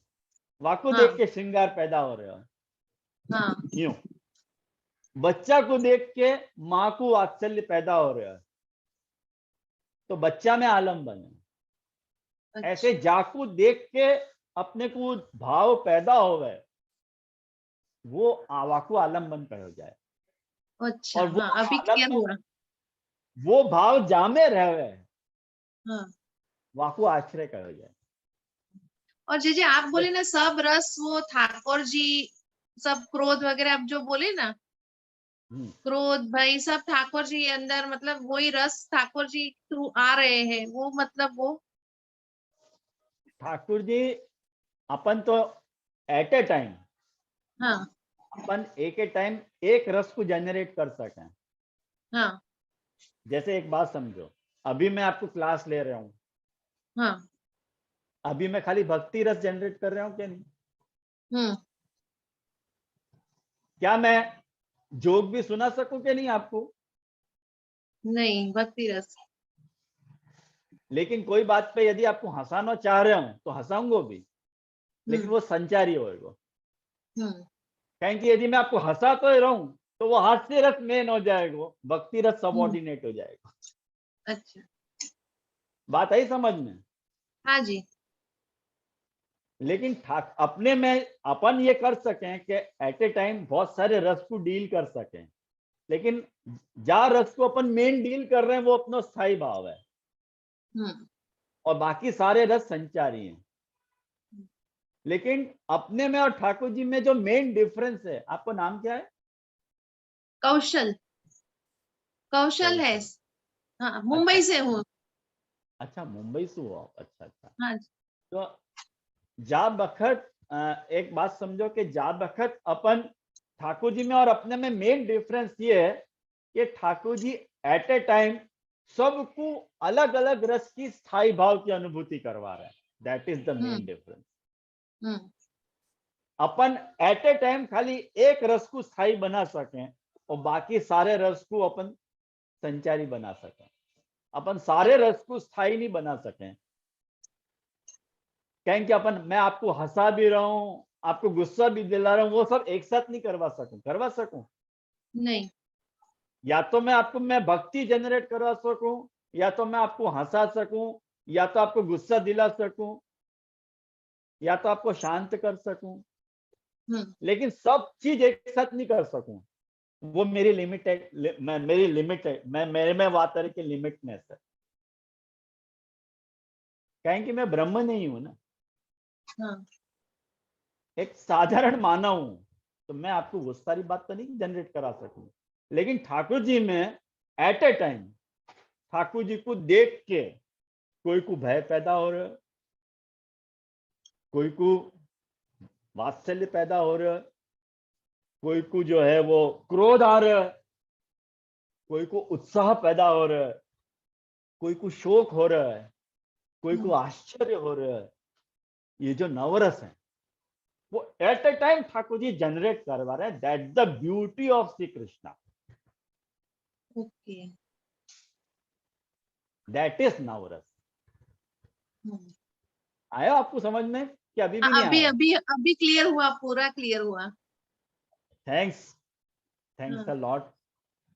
वाकू हाँ देख के श्रृंगार पैदा हो रहे हो। हाँ यूं बच्चा को देख के माँ को वात्सल्य पैदा हो रहा है, तो बच्चा में आलम्बन है। ऐसे अच्छा जाकू देख के अपने को भाव पैदा हो गए, वो वाकू आलम्बन पे हो जाए। अच्छा। और वो हाँ अभी क्लियर आलम्बन, हुआ। वो भाव जामे रह गए, हाँ। वाकू आश्रय का हो जाए। और जे आप बोले ना सब रस वो ठाकुर जी, सब क्रोध वगैरह आप जो बोले ना, हम्म, क्रोध भय सब ठाकुर जी अंदर, मतलब वही रस ठाकुर जी थ्रू आ रहे हैं, वो मतलब वो। ठाकुर जी, अपन तो एट ए टाइम, हाँ अपन एक टाइम एक रस को जनरेट कर सकें। हाँ जैसे एक बात समझो, अभी मैं आपको क्लास ले रहा हूँ, हाँ। अभी मैं खाली भक्ति रस जनरेट कर रहा हूँ क्या नहीं? हम्म। क्या मैं जोक भी सुना सकूं कि नहीं आपको? नहीं, भक्ति रस। लेकिन कोई बात पे यदि आपको हंसाना चाह रहा हूं तो हंसाऊंगा भी, लेकिन हम्म वो संचारी होगा। हम्म। क्योंकि यदि मैं आपको हंसा तो रहूं तो वो हास्य रस मेन हो जाएगा, भक्ति रस सबऑर्डिनेट हो जाएगा। अच्छा। बात आई समझ में? हाँ जी। लेकिन अपने में अपन ये कर सकें कि एट ए टाइम बहुत सारे रस को डील कर सकें, लेकिन जा रस को अपन मेन डील कर रहे हैं वो अपना स्थायी भाव है, हम्म। और बाकी सारे रस संचारी हैं। लेकिन अपने में और ठाकुर जी में जो मेन डिफरेंस है, आपको नाम क्या है? कौशल। कौशल है। कौशल। हाँ, अच्छा मुंबई से हूँ। अच्छा, मुंबई से हो आप? अच्छा अच्छा। हाँ जी। तो जा बखत एक बात समझो कि जा बखत अपन ठाकुर जी में और अपने में मेन डिफरेंस ये है कि Thakur ji eight a time सबको अलग अलग रस की स्थायी भाव की अनुभूति करवा रहे हैं। That is the main hmm difference. Hmm. अपन एट ए टाइम खाली एक रस को स्थायी बना सकें और बाकी सारे रस को अपन संचारी बना सकें। अपन सारे रस को स्थायी नहीं बना सकें, कहें कि अपन, मैं आपको हंसा भी रहा हूं, आपको गुस्सा भी दिला रहा हूं, वो सब एक साथ नहीं करवा सकूं। नहीं। या तो मैं भक्ति जनरेट करवा सकूं, या तो मैं आपको हंसा सकूं, या तो आपको गुस्सा दिला सकूं, या तो आपको शांत कर सकूं, लेकिन सब चीज एक साथ नहीं कर सकूं। वो मेरी लिमिट है, मेरी लिमिट है, मैं मेरे में वातर की लिमिटनेस है। कहें कि मैं ब्रह्म नहीं हूं ना, हाँ एक साधारण मानव हूं, तो मैं आपको वो सारी बात तो नहीं जनरेट करा सकूं। लेकिन ठाकुर जी में एट ए टाइम ठाकुर जी को देख के कोई को भय पैदा हो रहा है, कोई को वात्सल्य पैदा हो रहा है, कोई को जो है वो क्रोध आ रहा है, कोई को उत्साह पैदा हो रहा है, कोई को शोक हो रहा है, कोई को आश्चर्य हो रहा है। ये जो नवरस है वो at a time Thakur ji generate करवा रहे हैं। That the beauty of Shri Krishna, okay. That is नवरस। आया आपको समझ में कि अभी भी नहीं अभी आया? अभी अभी क्लियर हुआ, पूरा क्लियर हुआ। थैंक्स, थैंक्स हाँ। A lot.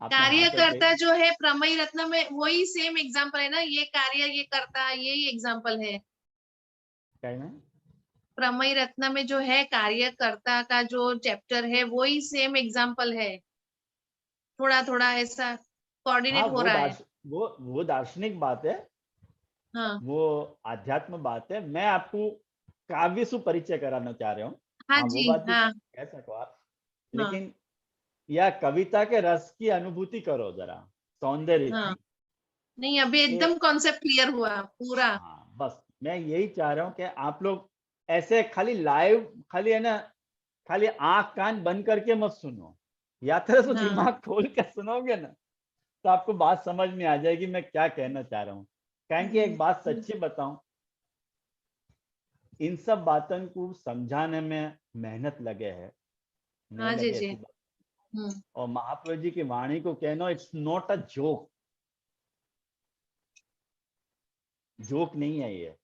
आपने हाथ उठाई। कार्यकर्ता जो है प्रमेय रत्न में वही सेम एग्जांपल है ना, ये कार्य ये करता, यही एग्जांपल है। क्या है? प्रमेय रत्न में जो है कार्यकर्ता का जो चैप्टर है वही सेम एग्जांपल है, थोड़ा थोड़ा ऐसा हाँ, कोऑर्डिनेट हो रहा है। वो दार्शनिक बात है, हाँ वो आध्यात्म बात है। मैं आपको काव्य से परिचय कराना चाह रहा हूँ। हाँ हाँ, वो जी। बात भी हाँ कह सको आप, हाँ लेकिन या कविता के रस की अनुभूति करो जरा, सौंदर्य हाँ। की। नहीं, अभी कि एकदम कॉन्सेप्ट क्लियर हुआ पूरा। हाँ, बस मैं यही चाह रहा हूँ कि आप लोग ऐसे खाली लाइव, खाली है ना, खाली आंख कान बंद करके मत सुनो, या तरह से हाँ दिमाग खोल कर सुनोगे ना तो आपको बात समझ में आ जाएगी मैं क्या कहना चाह रहा हूँ। क्योंकि एक बात सच्ची बताऊं, इन सब बातों को समझाने में मेहनत लगे है, हाँ लगे जी ऐसी जी। बात। हम्म। और महाप्रभु जी की वाणी को कहना, it's not a joke, joke नहीं है ये।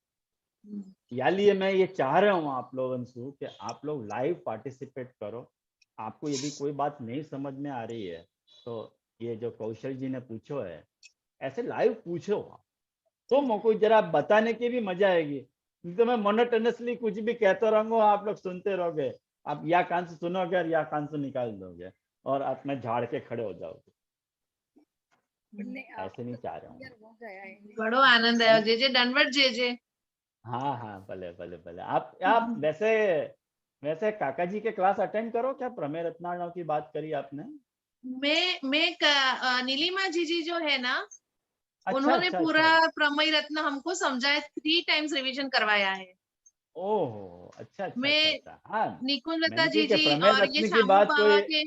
या लिए मैं ये चाह रहा हूँ आप लोगों से कि आप लोग लाइव पार्टिसिपेट करो। आपको यदि कोई बात नहीं समझ में आ रही है तो ये जो कौशल जी ने पूछो है, ऐसे लाइव पूछो, तो मुझको जरा बताने की भी मजा आएगी। नहीं तो मैं मोनोटोनसली कुछ भी कहता रहूंगा, आप लोग सुनते रहोगे, आप या कान से सुनोगे और या कान से निकाल दोगे और आप में झाड़ के खड़े हो जाओगे। नहीं, अब ऐसे नहीं तो चाह रहा हूँ। क्लियर हो गया है। बड़ो आनंद आयो। जे जे दंडवत जे जे। हाँ हाँ, भले भले भले। आप वैसे वैसे काका जी के क्लास अटेंड करो क्या? प्रमेय रत्नाकरण की बात करी आपने। नीलिमा जी जो है ना, अच्छा उन्होंने अच्छा पूरा अच्छा। प्रमेय रत्न हमको समझाया, 3 टाइम्स रिवीजन करवाया है। ओहो, अच्छा अच्छा अच्छा मैं, अच्छा। हाँ, निकुंजलता मैंने की कि जी प्रमेय और ये रत्न की शामू बात बाबा कोई। के,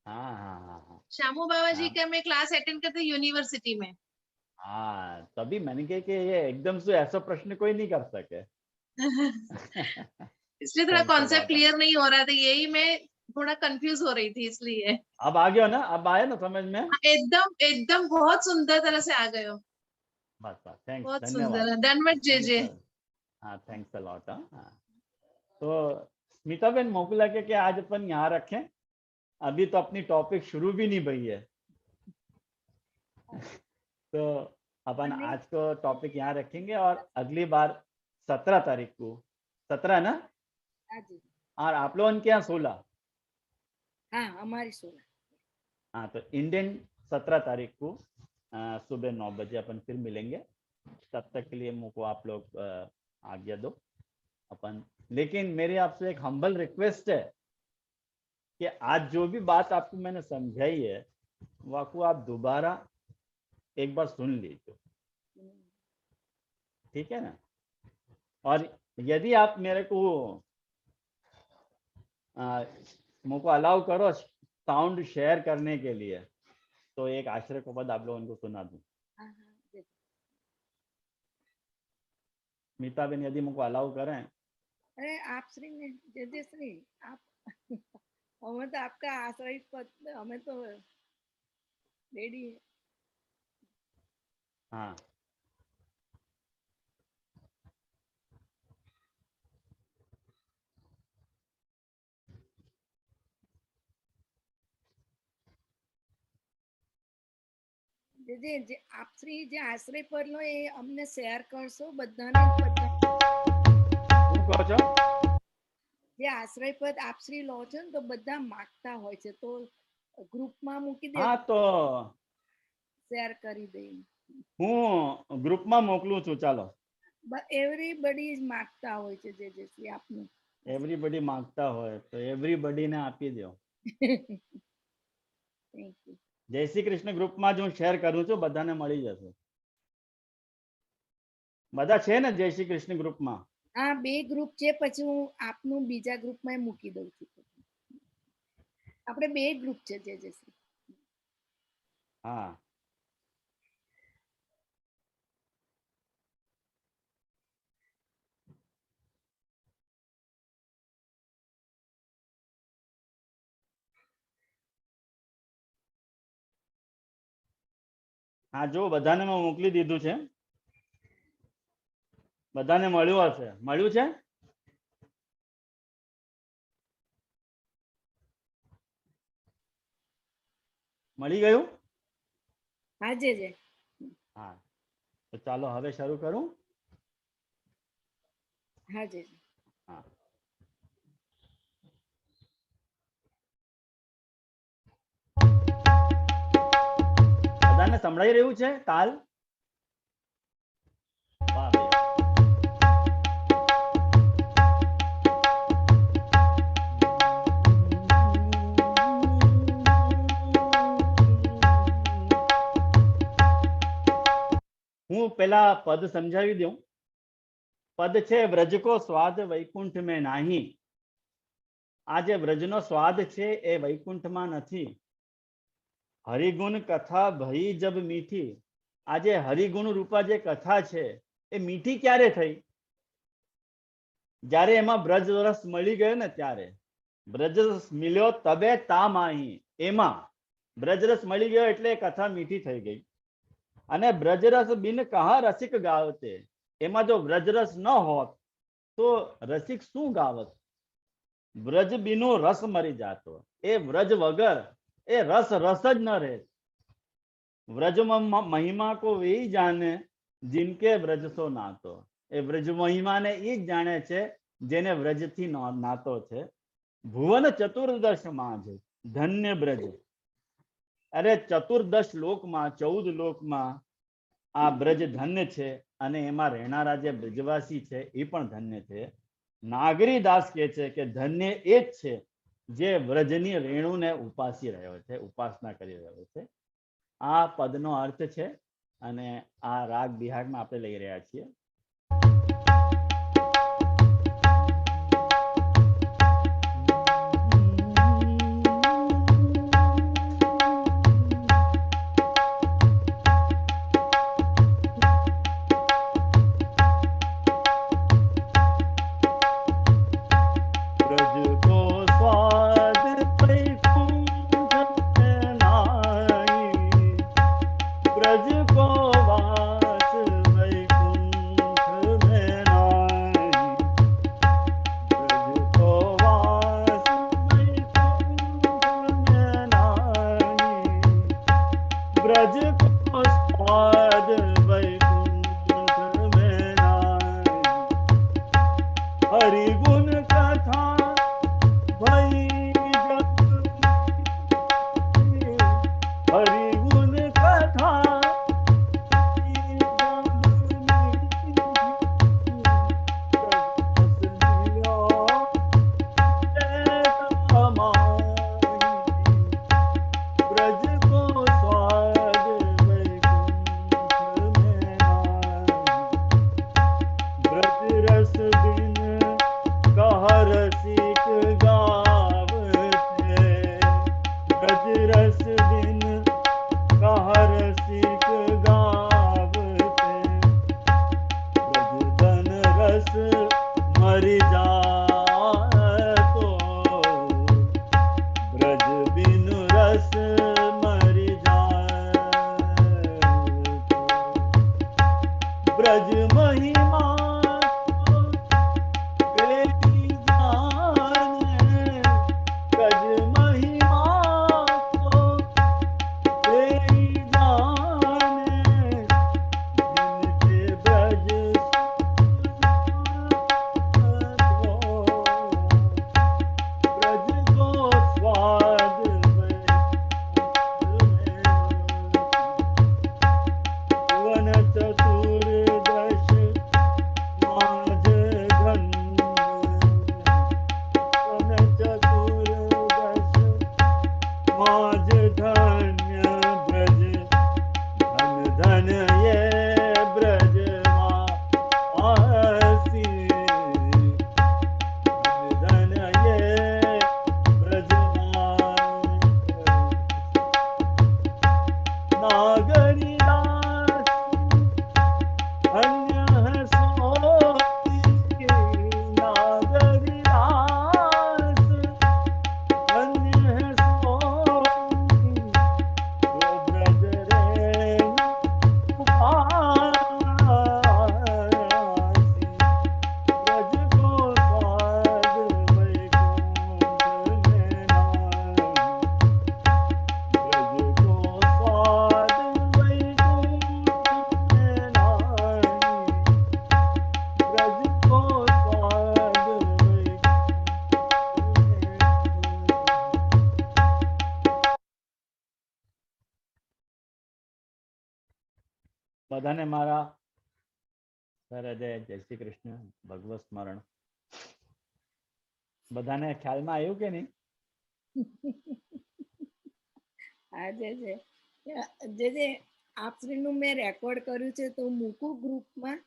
हाँ हाँ हाँ हाँ शामू बाबा जी हाँ का मैं क्लास अटेंड करते यूनिवर्सिटी में। हाँ, तभी मैंने कहा कि ये एकदम से ऐसा प्रश्न कोई नहीं कर सके। इसलिए थोड़ा thanks a concept lot. Clear नहीं हो रहा था, यही मैं थोड़ा कंफ्यूज हो रही थी इसलिए। अब आ गया ना, अब आया ना समझ में। एकदम एकदम बहुत सुंदर तरह से आ गए हो। बस बस, थैंक्स, बहुत धन्यवाद। सुंदर, दंडवत जे थैंक्स। जे। हाँ, थैंक्स अ लॉट। हाँ, तो स्मिता बेन मोकू लगे कि आज अपन यहाँ रखें, अभी तो अपनी टॉपिक शुरू भी नहीं भई है। तो अपन नहीं, आज को टॉपिक यहाँ रखेंगे और अगली बार 17 तारीख को, 17 ना, हाँ जी, और आप लोगों के यहाँ 16। हाँ हमारी 16। हाँ, तो इंडियन 17 तारीख को सुबह 9 बजे अपन फिर मिलेंगे। तब तक के लिए मुझको आप लोग आज्ञा दो अपन। लेकिन मेरी आपसे एक हम्बल रिक्वेस्ट है कि आज जो भी बात आपको मैंने समझाई है वाकू आप दोबारा एक बार सुन लीजिए, ठीक है ना। और यदि आप मेरे को मुझको अलाउ करो साउंड शेयर करने के लिए, तो एक आश्रय को पद आप लोगों को सुना दूं। हाँ हाँ जी। मीता बेन यदि मुझको अलाउ करें। अरे आप श्री ने जय श्री आप हमें तो आपका आश्रय पद, हमें तो रेडी है। हाँ, જે આપશ્રી જે આશ્રય પર લો એ અમને શેર કરશો બધાને બધા શું કહો છો? જે આશ્રય પદ આપશ્રી લો છો ને તો બધા માગતા હોય છે તો ગ્રુપમાં મૂકી દે, हाँ, तो શેર કરી દઈ। હું ગ્રુપમાં મોકલું છું, ચાલો। એવરીબડી માગતા હોય છે જે શ્રી આપનું। એવરીબડી માંગતા હોય તો એવરીબડીને આપી દો। Thank you. જય શ્રી કૃષ્ણ ગ્રુપમાં જ હું શેર કરું છું, બધાને મળી જશે। બધા છે ને જય શ્રી કૃષ્ણ ગ્રુપમાં? હા, 2 ગ્રુપ છે, પછી હું આપનું બીજા ગ્રુપમાં મૂકી દઉં છું। આપણે 2 ગ્રુપ છે જે શ્રી। हाँ, हाँ, જો બધાને મેં મોકલી દીધું છે, બધાને મળ્યું હશે, મળ્યું છે? મળી ગયું? હા જે હા, તો ચાલો હવે શરૂ કરું। હા જે હા, બધાને સંભળાઈ રહ્યું છે તાલ? વાહ ભાઈ। હું પેલા પદ સમજાવી દઉં। પદ છે વ્રજ કો સ્વાદ વૈકુંઠ में नाही। આ જે વ્રજનો સ્વાદ છે એ વૈકુંઠમાં નથી। હરિગુણ કથા ભઈ જબ મીઠી। આ જે હરિગુણ રૂપા જે કથા છે એ મીઠી ક્યારે થઈ? જ્યારે એમાં બ્રજ રસ મળી ગયો ને ત્યારે। બ્રજરસ મિલ્યો તબે તા માહી, એમાં બ્રજરસ મળી ગયો એટલે એ કથા મીઠી થઈ ગઈ. અને બ્રજરસ બિન કહા રસિક ગાવતે, એમાં જો બ્રજરસ ન હોત તો રસિક શું ગાવત? વ્રજ બિનો રસ મરી જાતો, એ વ્રજ વગર એ રસ રસ જ ન રહે. વ્રજ મહિમા કો વે જાને જિનકે વ્રજ સો નાતો, એ વ્રજ મહિમાને એ જ જાણે છે જેને વ્રજથી નાતો છે. ભુવન ચતુર્દશ માં છે ધન્ય બ્રજ, અરે ચતુર્દશ લોકમાં 14 લોકમાં આ બ્રજ ધન્ય છે, અને એમાં રહેનારા જે બ્રજવાસી છે એ પણ ધન્ય છે. નાગરી દાસ કહે છે કે ધન્ય એ જ છે જે વ્રજની રેણુને ઉપાસી રહ્યો છે, ઉપાસના કરી રહ્યો છે. આ પદનો અર્થ છે, અને આ રાગ બિહારમાં આપણે લઈ રહ્યા છીએ. બધાને મારા હૃદય જય શ્રી કૃષ્ણ, ભગવત સ્મરણ. બધાને ખ્યાલમાં આવ્યું કે નહીં? હા જે આપશ્રીનું મેં રેકોર્ડ કર્યું છે તો મૂકું ગ્રુપમાં.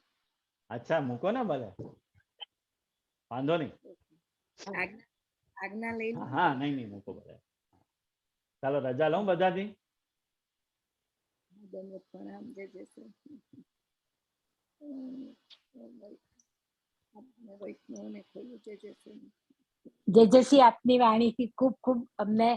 અચ્છા, મૂકો ને, ભલે, વાંધો નહીં. આજ્ઞા લઈ લો. હા, નહીં મૂકો, ભલે. ચાલો, રજા લઉં બધાથી. દંડવત પ્રણામ. જય શ્રી વૈષ્ણવને ખોલું. જય શ્રી જેજેસી આપની વાણીથી ખૂબ ખૂબ અમને